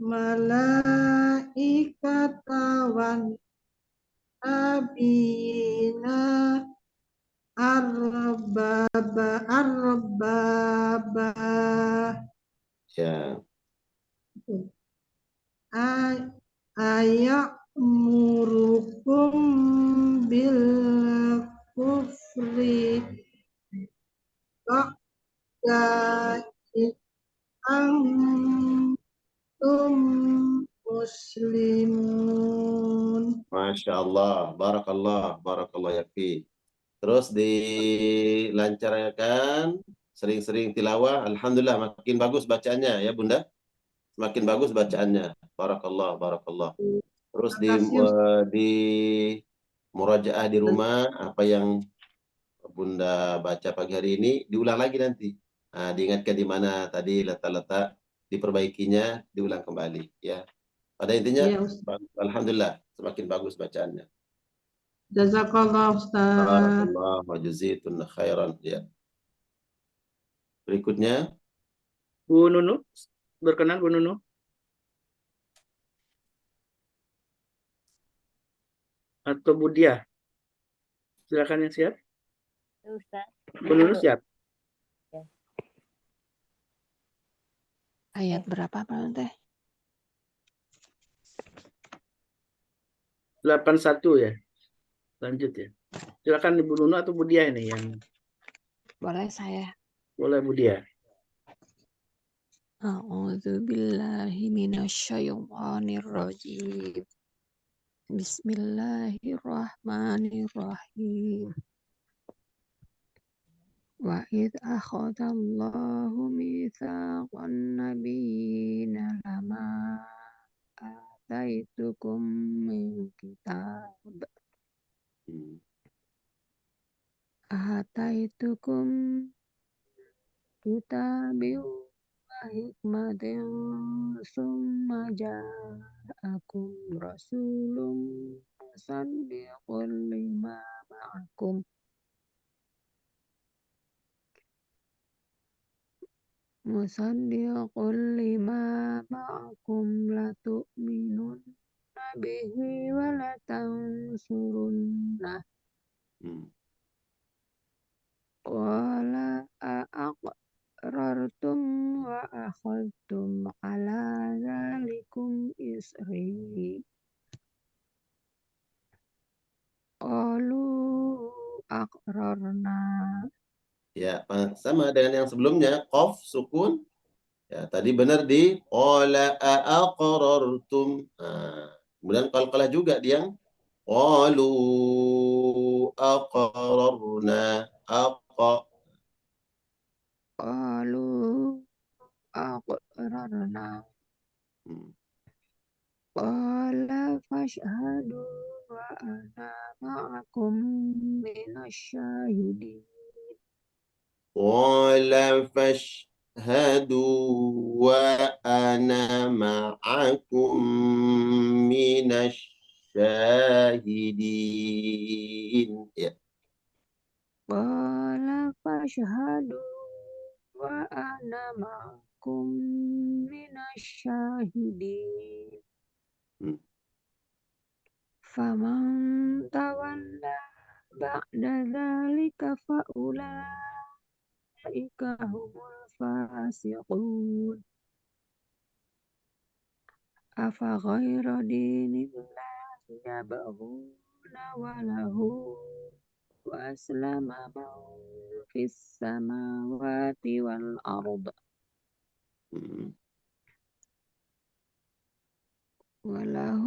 malaikata wan nabiyina arbaba Ya. ayamurukum bil kufri ba'da antum muslimun. Masya Allah. Barakallah yakfi. Terus dilancarkan, sering-sering tilawah. Alhamdulillah, makin bagus bacaannya ya, Bunda. Semakin bagus bacaannya. Barakallah. Terus Terima kasih, Ustaz. di murajaah di rumah, apa yang Bunda baca pagi hari ini, diulang lagi nanti. Nah, diingatkan di mana tadi letak-letak, diperbaikinya, diulang kembali. Ya. Pada intinya, Iya, Ustaz. Alhamdulillah, semakin bagus bacaannya. Jazakallah, Ustaz. Barakallah wa jazitun khairan. Ya. Berikutnya, Bu Nunu, berkenan Bu Nunu. Atau Bu Dia. Silakan yang siap. Ustaz. Bu Nunu siap. Ayat berapa Pak Teh? 81 ya. Lanjut ya. Silakan Ibu Nunu atau Bu Dia ini yang Boleh saya? boleh Bu Dia. A'udzu billahi minasyaitonir rajim. Bismillahirrahmanirrahim. Wa id akhadallahu mitsaqan nabiyyina lama ataitukum min kitab kitabiu wa hikmatin summa ja'akum rasulun musaddiqun lima ma'akum musaddiqul lima ma'akum latu'minunna bihi wa latansurunnah qala aqrartum wa akhadtum ala dzalikum isri qalu aqrarna. Ya, sama dengan yang sebelumnya, qaf sukun. Ya, tadi benar di qala aqrartum. Kemudian qalqalah juga di yang qalu aqrarna Qalu aqrarna. Qala fashhadu wa ana ma'akum minasyahidin. qala fashhadu wa ana ma'akum minasyahidin. Ya. Qala fashhadu wa ana ma'akum minasyahidin. Faman tawalla ba'da dzalika faulaika humul fasiqun. Afa ghaira dinillahi yabghuna wa lahu aslama man fis samawati wal ard وله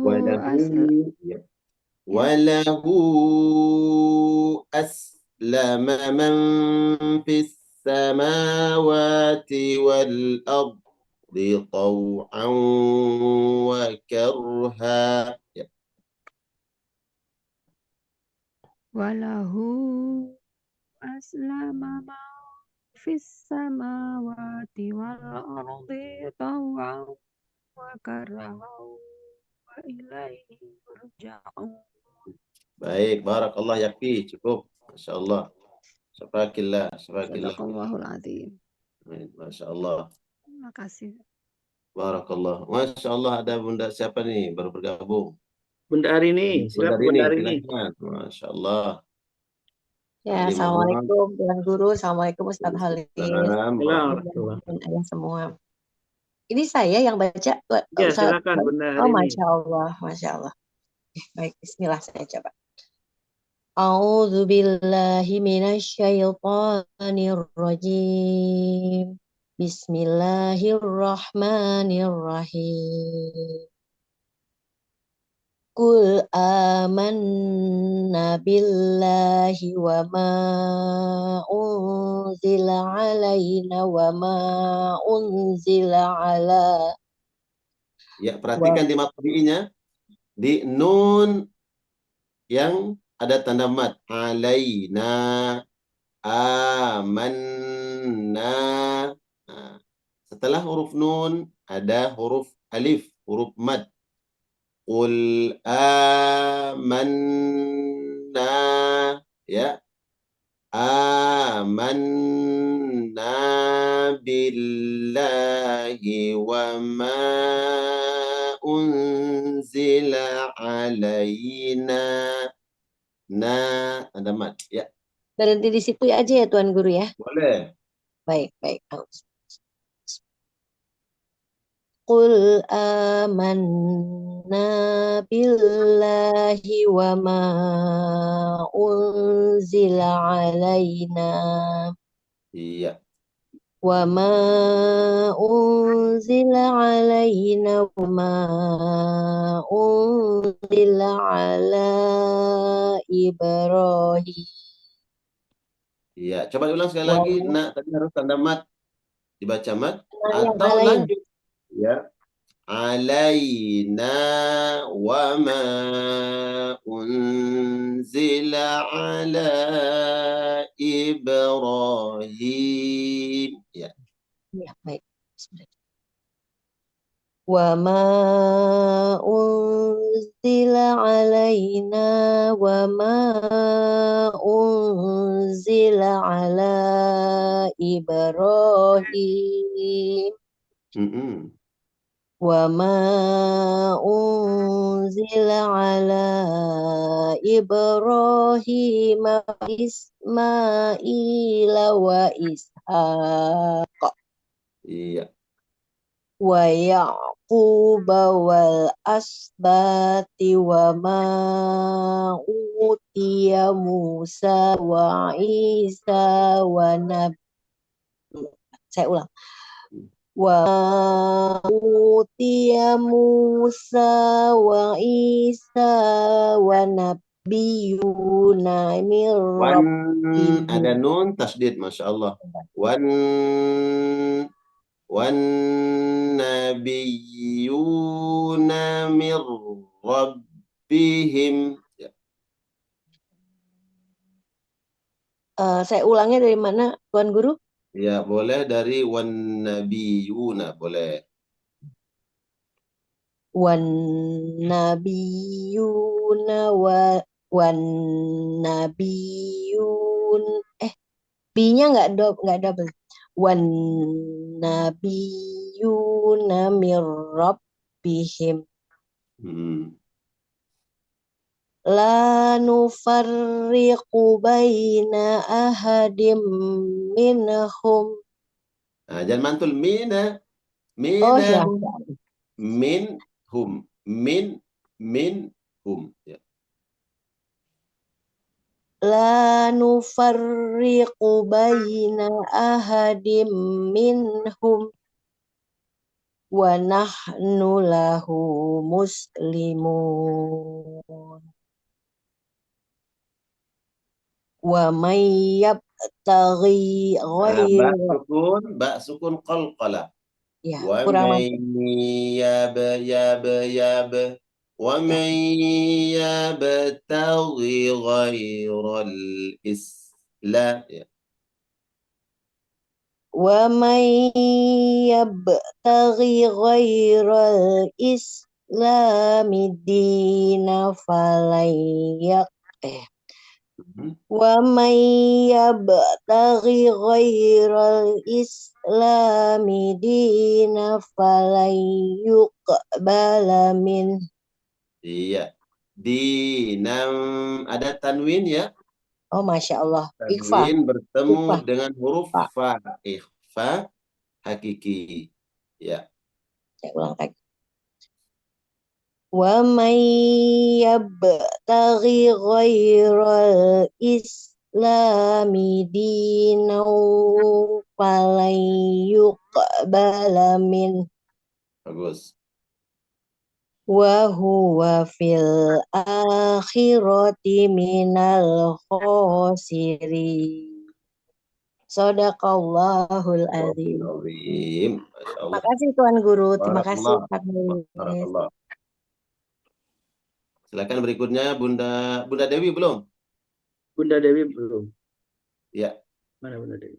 أسلم من في السماوات والأرض طوعا وكرها. وله أسلم من في السماوات والأرض طوعا وكرها وإليه يرجعون. Baik, barakallah, yakfi, cukup. Masya Allah. Syafakillah, syafakillah. Sadaqallahul azim. Masya Allah. Terima kasih. Barakallah. Masya Allah, ada Bunda siapa nih baru bergabung? Bunda Arini, silakan Bunda Arini. Silakan. Masya Allah. Ya, Assalamualaikum Tuan Guru, Assalamualaikum Ustadz Halim, dan ayah semua. Ini saya yang baca, Ya, silakan Bunda Arini. Oh, Masya Allah, Masya Allah. Baik, Bismillah saya coba. A'udzu billahi minasyaitonir rajim. Bismillahirrahmanirrahim. Qul amanna billahi wa ma unzila alaina wa ma unzila ala. Ya, perhatikan di matbu'inya, di nun yang ada tanda mat, alaina, amanna. Setelah huruf nun ada huruf alif, huruf mad. Qul amanna, ya, amanna billahi wa ma unzila alaina. Ada mat, ya. Berhenti di situ aja ya Tuan Guru ya. Boleh. Baik. Qul amanna billahi wa ma unzila alaina. Iya. Wa ma unzila alaina wa ma unzila ala Ibrahim. Iya, coba ulang sekali lagi. Nah, tadi harus tanda mat. Dibaca mat atau lanjut. Ya. Alaina wa ma unzila ala Ibrahim. Ya. Ya, baik. Wa ma unzila unzila alaina wa ma unzila ala Ibrahim wa ma unzila ala Ibrahim Ismail wa Ishaq Iya. wa Ya'qub wal asbati wa ma utiya Musa wa Isa wa saya ulang wa utiya Musa wa Isa wa nabiyuna min rabbihim. Ada nun tasdid, masya Allah. Wan nabiyuna min rabbihim. Ya. Saya ulangnya dari mana, Tuan Guru? Ya, boleh dari wan nabiyuna, boleh. Wan nabiyuna wan nabiyun B-nya nggak double. Wan nabiyuna min rabbihim. La nufarriqu baina ahadim minhum. Nah, jangan mantul mina. Oh ya. Minhum. Minhum. Ya. La nufarriqu baina ahadim minhum wa nahnu lahu muslimun. Wa may yabtaghi ghayra ba sukun qalqala. ya, Wa kurang may yab wa may yabtaghi ghayral islam. Ya. wa may yabtaghi ghayral islami dina falayak wa may yabtaghi ghairal islami dina falayuqbala min. Iya. Dinam ada tanwin ya. Oh, Masya Allah. Tanwin bertemu Ikhfa. dengan huruf fa. Ikhfa hakiki. Ya. Saya ulang lagi. Wa may yabtaghi ghairal islami dinan falan yuqbala min. Bagus. Wa huwa fil akhirati minal khosirin. Shadaqallahul azim. Terima kasih Tuan Guru, terima kasih Pak Nulis. Silakan berikutnya Bunda Dewi belum? Bunda Dewi belum. Ya. Mana Bunda Dewi?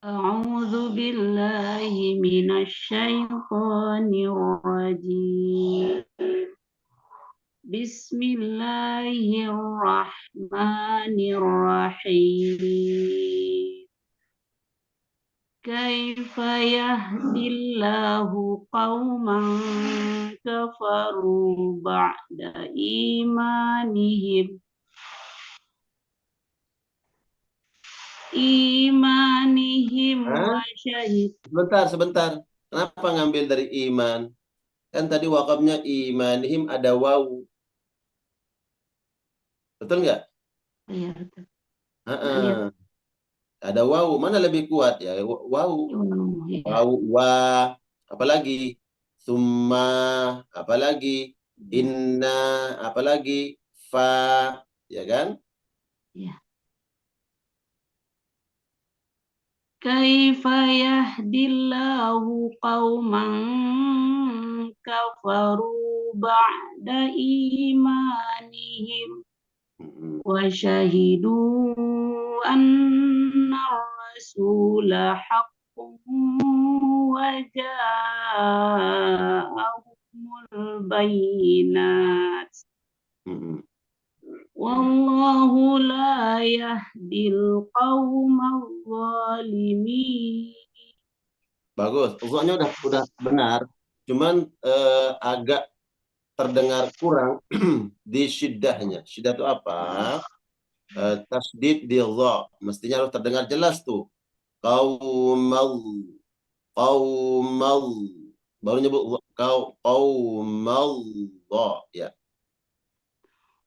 A'udzu billahi minasyaitonir rajim. Bismillahirrahmanirrahim. Kaifa yahdillahu qauman kafaru ba'da imanihim wa syahid. Sebentar. Kenapa ngambil dari iman? Kan tadi wakafnya imanihim ada wawu. Betul nggak? Iya, betul. Ada wawu, mana lebih kuat ya? Wawu. Wawu, wa, apalagi? Summa, apalagi? Inna, apalagi? Fa, ya kan? Iya. Kaifa yahdillahu qauman kafaru ba'da imanihim wa syahidu anna rasula haqqun وجاءهم البينات والله لا يهدي القوم الظالمين. Bagus, pokoknya udah benar, cuman agak terdengar kurang di syiddahnya. Syiddah itu apa? Tasdid di dha, mestinya harus terdengar jelas tuh. Qaumal, baru nyebut qaumal dha, ya.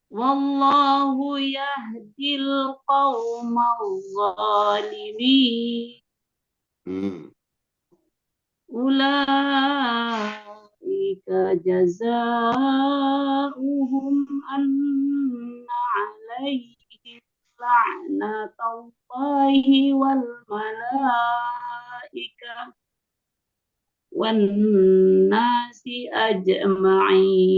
Wallahu yahdil qaumal zalimin. Ulaika jazaohum anna alaihim la'natullahi wal malaikah wan nasi ajma'in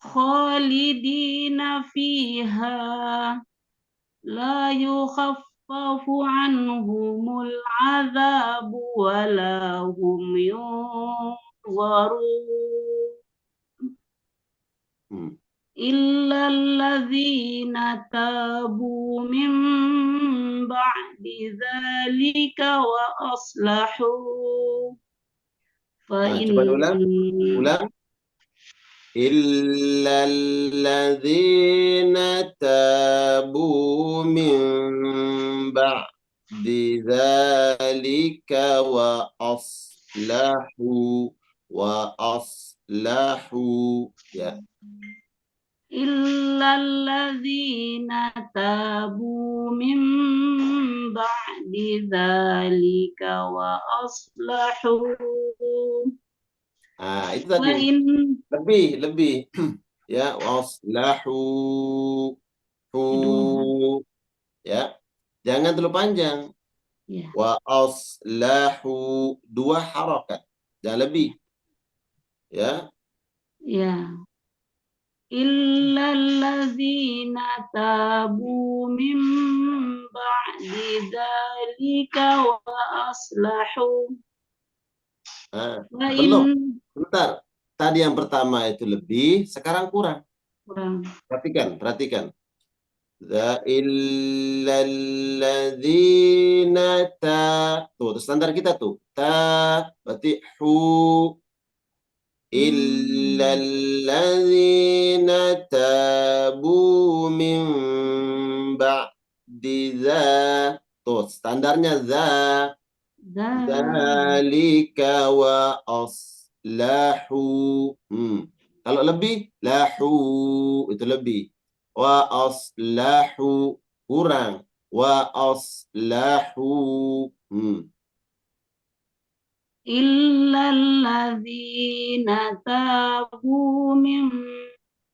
khalidina fiha la yukhaffafu anhumul azabu wa la hum yunzarun illa alladzina tabu min ba'di dzalika wa aslahu fa Coba ulang. Illa alladzina tabu min ba'di dzalika wa aslahu, ya. Illa alladzina tabu min ba'di dzalika wa aslahu. Itu tadi. Lebih. Ya, waslahu. Ya. Jangan terlalu panjang. Ya. Wa aslahu, 2 harakat. Jangan lebih. Ya. Ya. Illa alladzina tabu min ba'di dzalika wa aslahu. Belum. Sebentar. Tadi yang pertama itu lebih, sekarang kurang. Perhatikan. Illalladzina tuh standar kita tuh. Berarti hu. Illalladzina tabu min ba'di tuh standarnya dzalika wa aslahu. Kalau lebih, lahu itu lebih. Wa aslahu kurang. Wa aslahu. Illa alladzina tabu min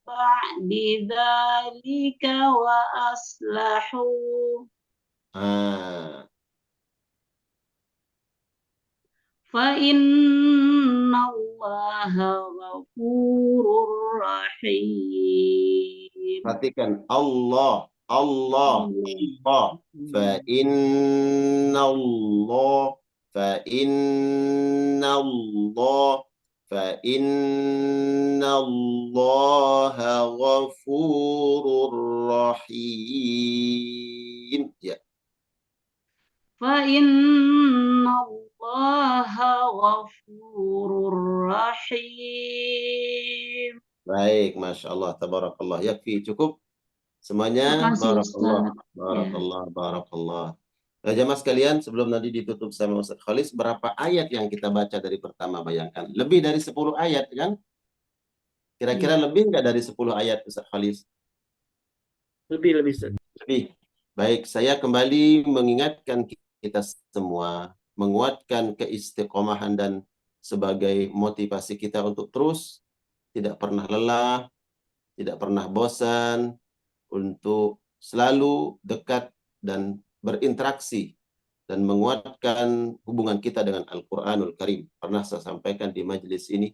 ba'di dzalika wa aslahu. Fa inna Allaha ghafurur rahim. Perhatikan Allah. Fa inna Allaha ghafurur rahim. Ya. Fa inna Allaha ghafurur rahim. Baik, Masya Allah, tabarakallah. Yakfi, cukup semuanya. Barakallah. Nah, jamaah sekalian, sebelum nanti ditutup sama Ustaz Khalis, berapa ayat yang kita baca dari pertama? Bayangkan, lebih dari 10 ayat, kan? Kira-kira lebih nggak dari 10 ayat, Ustaz Khalis? Lebih. Baik, saya kembali mengingatkan kita semua, menguatkan keistiqomahan dan sebagai motivasi kita untuk terus tidak pernah lelah, tidak pernah bosan, untuk selalu dekat dan berinteraksi dan menguatkan hubungan kita dengan Al-Quranul Karim. Pernah saya sampaikan di majelis ini,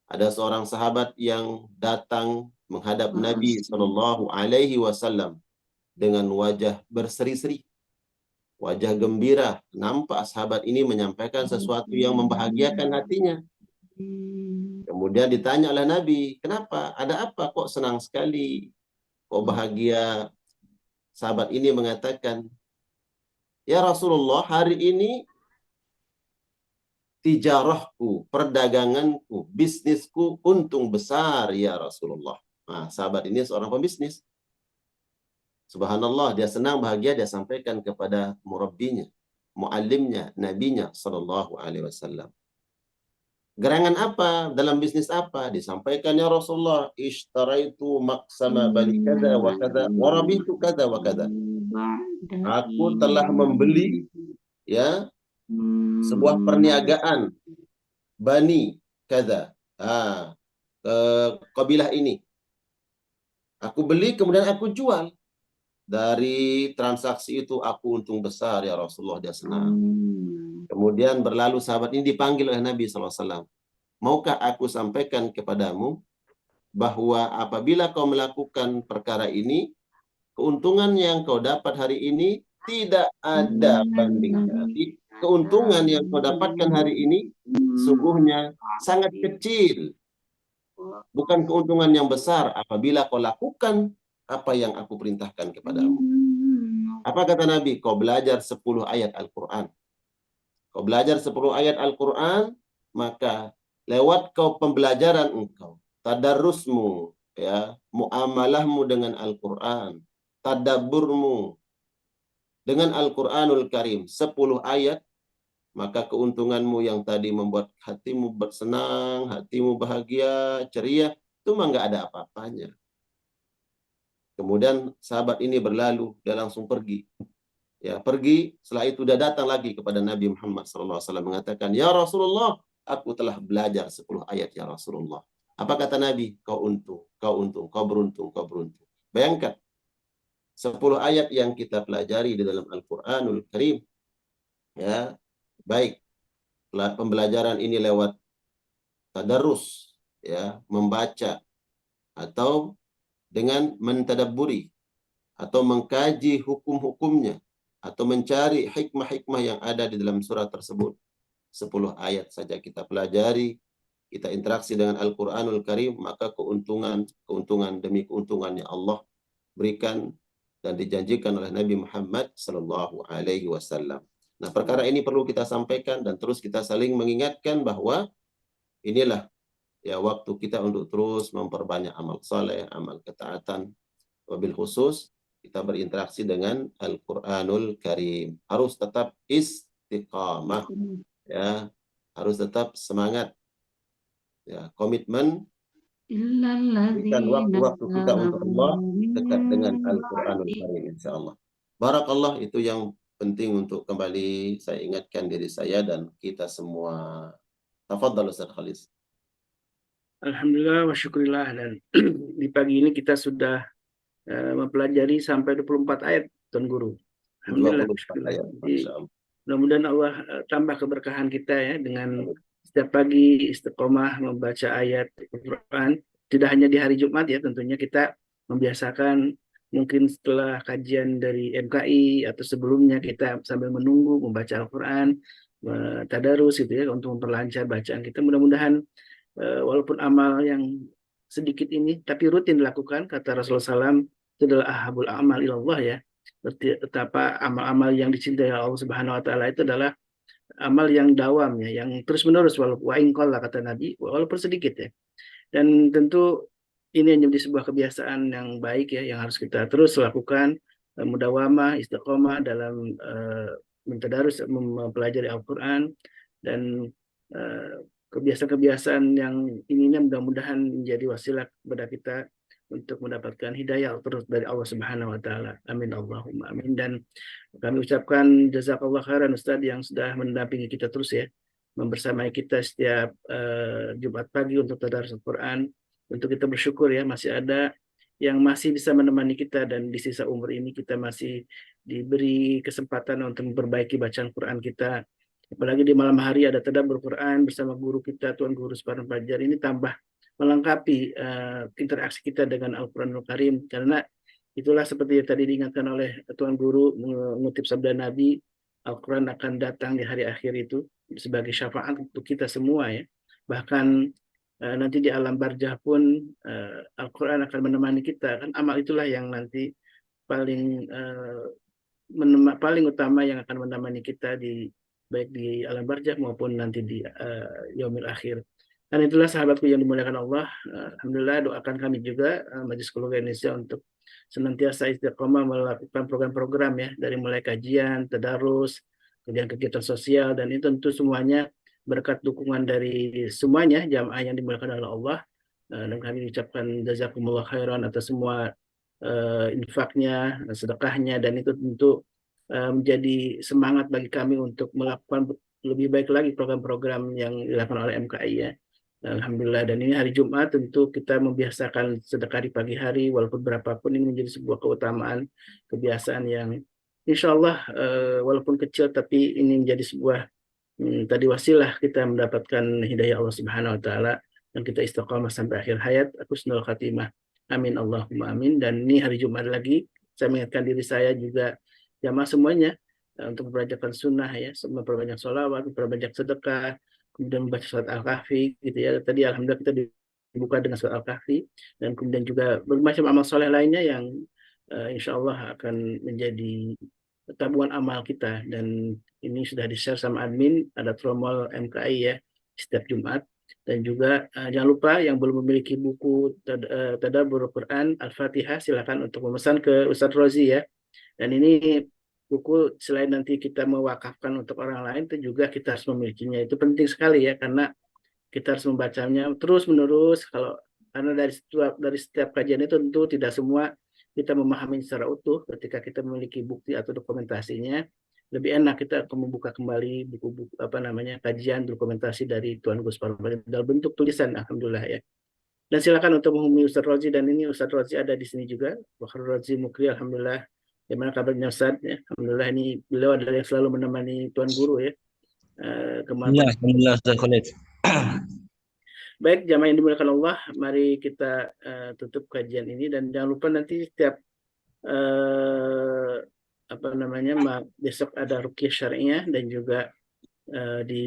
ada seorang sahabat yang datang menghadap Nabi SAW dengan wajah berseri-seri. wajah gembira. Nampak sahabat ini menyampaikan sesuatu yang membahagiakan hatinya. Kemudian ditanya oleh Nabi, kenapa? Ada apa kok senang sekali? Kok bahagia? Sahabat ini mengatakan, ya Rasulullah, hari ini tijarahku, perdaganganku, bisnisku untung besar ya Rasulullah. Nah, sahabat ini seorang pembisnis. Subhanallah, dia senang, bahagia, dia sampaikan kepada murabbinya, muallimnya, nabinya sallallahu alaihi wasallam. Gerangan apa? Dalam bisnis apa? Disampaikan ya Rasulullah, ishtaraitu maqsama bani kada wa kada wa rabitu kada wa kada. Aku telah membeli ya sebuah perniagaan bani kada. Kabilah ini. Aku beli kemudian aku jual. Dari transaksi itu aku untung besar ya Rasulullah, dia senang. Kemudian berlalu sahabat ini dipanggil oleh Nabi SAW. Maukah aku sampaikan kepadamu bahwa apabila kau melakukan perkara ini, keuntungan yang kau dapat hari ini tidak ada bandingnya. Keuntungan yang kau dapatkan hari ini sungguhnya sangat kecil. Bukan keuntungan yang besar apabila kau lakukan apa yang aku perintahkan kepadamu. Apa kata Nabi? Kau belajar 10 ayat Al-Quran. Kau belajar 10 ayat Al-Quran, maka lewat kau pembelajaran engkau, tadarusmu, ya, muamalahmu dengan Al-Quran, tadabburmu dengan Al-Quranul Karim, 10 ayat, maka keuntunganmu yang tadi membuat hatimu bersenang, hatimu bahagia, ceria, itu mah nggak ada apa-apanya. Kemudian sahabat ini berlalu, dia langsung pergi. Ya, pergi, setelah itu dia datang lagi kepada Nabi Muhammad SAW mengatakan, ya Rasulullah, aku telah belajar 10 ayat ya Rasulullah. Apa kata Nabi? Kau untung, kau untung, kau beruntung, kau beruntung. Bayangkan, 10 ayat yang kita pelajari di dalam Al-Quranul Karim. Ya, baik, pembelajaran ini lewat tadarus, ya, membaca, atau dengan mentadabburi, atau mengkaji hukum-hukumnya, atau mencari hikmah-hikmah yang ada di dalam surat tersebut. 10 ayat saja kita pelajari, kita interaksi dengan Al-Quranul Karim, maka keuntungan demi keuntungan yang Allah berikan dan dijanjikan oleh Nabi Muhammad Sallallahu Alaihi Wasallam. Nah, perkara ini perlu kita sampaikan dan terus kita saling mengingatkan bahwa inilah ya waktu kita untuk terus memperbanyak amal saleh, amal ketaatan. Wabil khusus kita berinteraksi dengan Al-Quranul Karim. Harus tetap istiqamah, ya, harus tetap semangat, ya, komitmen, berikan waktu-waktu kita untuk Allah, dekat dengan Al-Quranul Karim, insyaallah. Barakallah, itu yang penting untuk kembali saya ingatkan diri saya dan kita semua. Tafadhal Ustaz Khalis. Alhamdulillah wa syukurillah, dan di pagi ini kita sudah mempelajari sampai 24 ayat Tuan Guru. Alhamdulillah. 24 ayat. Mudah-mudahan Allah tambah keberkahan kita ya dengan setiap pagi istiqomah membaca ayat Al-Quran. Tidak hanya di hari Jumat ya, tentunya kita membiasakan mungkin setelah kajian dari MKI atau sebelumnya kita sambil menunggu membaca Al-Quran, tadarus gitu ya, untuk memperlancar bacaan kita. Mudah-mudahan walaupun amal yang sedikit ini tapi rutin dilakukan, kata Rasulullah SAW, itu adalah ahabul amal ilallah ya. Betapa amal-amal yang dicintai Allah Subhanahu wa taala itu adalah amal yang dawam ya, yang terus-menerus, walaupun kata Nabi, walaupun sedikit ya. Dan tentu ini menjadi sebuah kebiasaan yang baik ya, yang harus kita terus lakukan, mudawamah, istiqomah dalam mentadarus, mempelajari Al-Quran, dan kebiasaan-kebiasaan yang ini mudah-mudahan menjadi wasilah kepada kita untuk mendapatkan hidayah terus dari Allah Subhanahu wa taala. Amin Allahumma amin. Dan kami ucapkan jazakallah khairan Ustaz yang sudah mendampingi kita terus ya, membersamai kita setiap Jumat pagi untuk tadarus Al-Quran. Untuk kita bersyukur ya, masih ada yang masih bisa menemani kita, dan di sisa umur ini kita masih diberi kesempatan untuk memperbaiki bacaan Quran kita. Apalagi di malam hari ada tadabbur Quran bersama guru kita, Tuan Guru Suparno Fajar. Ini tambah melengkapi interaksi kita dengan Al-Quranul Karim, karena Itulah seperti yang tadi diingatkan oleh Tuan Guru mengutip sabda Nabi, Al-Quran akan datang di hari akhir itu sebagai syafaat untuk kita semua ya. Bahkan nanti di alam barzah pun Al-Quran akan menemani kita. Kan amal itulah yang nanti paling paling utama yang akan menemani kita baik di alam barzah maupun nanti di yaumil akhir. Dan itulah sahabatku yang dimuliakan Allah. Alhamdulillah doakan kami juga Majelis Keluarga Indonesia untuk senantiasa istiqomah melakukan program-program ya, dari mulai kajian, tadarus, kemudian kegiatan sosial, dan itu tentu semuanya berkat dukungan dari semuanya jamaah yang dimuliakan oleh Allah. Dan kami ucapkan jazakumullah khairan atas semua infaknya, sedekahnya, dan itu tentu menjadi semangat bagi kami untuk melakukan lebih baik lagi program-program yang dilakukan oleh MKI ya. Alhamdulillah, dan ini hari Jumat tentu kita membiasakan sedekah di pagi hari, walaupun berapapun ini menjadi sebuah keutamaan, kebiasaan yang insya Allah walaupun kecil tapi ini menjadi sebuah tadi wasilah kita mendapatkan hidayah Allah Subhanahu Wa Taala dan kita istiqamah sampai akhir hayat, husnul khatimah. Amin Allahumma amin. Dan ini hari Jumat lagi, saya mengingatkan diri saya juga jamaah semuanya untuk memperbanyak sunnah ya, memperbanyak sholawat, memperbanyak sedekah, kemudian membaca surat Al-Kahfi gitu ya. Tadi alhamdulillah kita dibuka dengan surat Al-Kahfi, dan kemudian juga berbagai amal soleh lainnya yang insya Allah akan menjadi tabungan amal kita. Dan ini sudah di-share sama admin, ada tromol MKI ya setiap Jumat. Dan juga jangan lupa yang belum memiliki buku Tadabbur Quran Al-Fatihah, silakan untuk memesan ke Ustadz Rozi ya. Dan ini buku selain nanti kita mewakafkan untuk orang lain, itu juga kita harus memilikinya. Itu penting sekali ya, karena kita harus membacanya terus menerus. Karena dari setiap kajian itu tentu tidak semua kita memahami secara utuh. Ketika kita memiliki bukti atau dokumentasinya, lebih enak kita akan membuka kembali buku-buku kajian dokumentasi dari Tuan Gus Parman dalam bentuk tulisan, alhamdulillah ya. Dan silakan untuk menghubungi Ustadz Rozi, dan ini Ustadz Rozi ada di sini juga, Bakhru Rozi Mukri, alhamdulillah. Gimana kabarnya Ustadz ya? Alhamdulillah, ini beliau adalah yang selalu menemani Tuan Guru ya. Alhamdulillah, Ustaz Khalid. Baik, jamaah yang dimuliakan Allah, mari kita tutup kajian ini, dan jangan lupa nanti setiap besok ada ruqyah syariah, dan juga di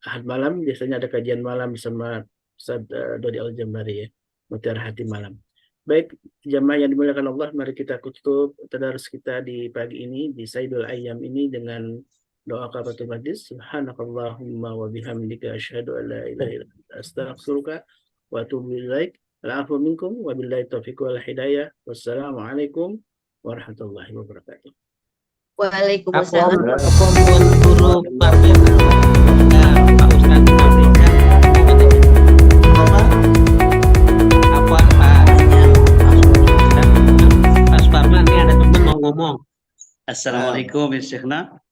Ahad malam biasanya ada kajian malam bersama Ustaz Dodi Al-Jambari ya, Mutiara Hati malam. Baik, jamaah yang dimuliakan Allah, mari kita tutup tadarus kita di pagi ini, di Sayyidul Ayyam ini, dengan doa kafaratul majlis. Subhanakallahumma wa bihamdika asyhadu an la ilaha illa anta astaghfiruka wa atubu ilaik. Al-'afwu minkum wa billahi taufiq wal hidayah. Wassalamualaikum warahmatullahi wabarakatuh. Waalaikumsalam. Guru Parmin, Pak Ustadz Afrika. Mas Parman, ini ada teman mau ngomong. Assalamualaikum ya Syekhna.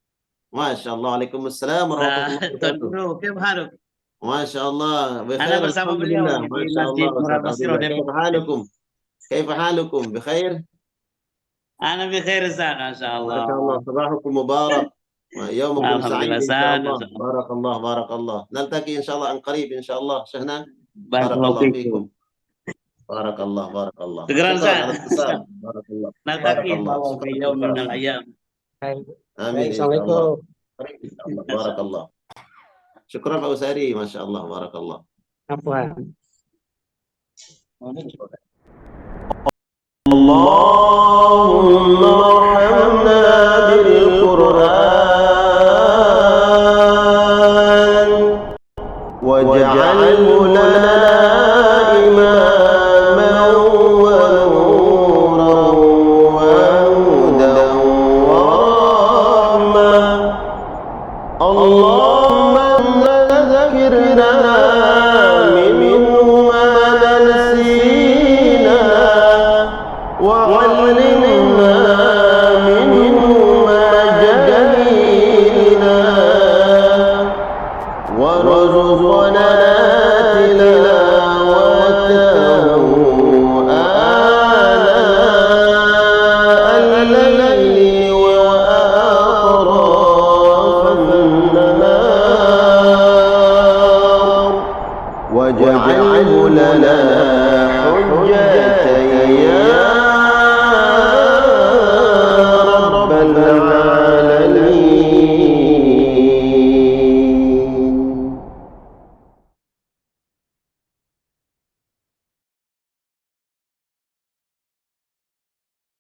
Masya Allah, Waalaikumsalam warahmatullahi wabarakatuh. Gimana? Masya Allah, Ana bersama beliau di Masjid Murad Basiro Depok. Kaifa halukum? Bikhair? Ana bikhair Ustaz, masyaallah. Masyaallah, sabahukum mubarak. Yawmukum sa'id insyaallah. Alhamdulillah. Barakallah, barakallah. Naltaqi insyaallah an qarib insyaallah. Syahna. Barakallahu fikum. Barakallah, barakallah. Segera Ustaz. Barakallah. Naltaqi fi yaumin minal ayyam. Amin. Assalamualaikum. Barakallah. Syukran Pak Usari, Masya Allah, barakallah. اللهم ارحمنا بالقرآن واجعله لنا إماما ونورا وهدى ورحمة اللهم ذكرنا منه ما نسينا وعلمنا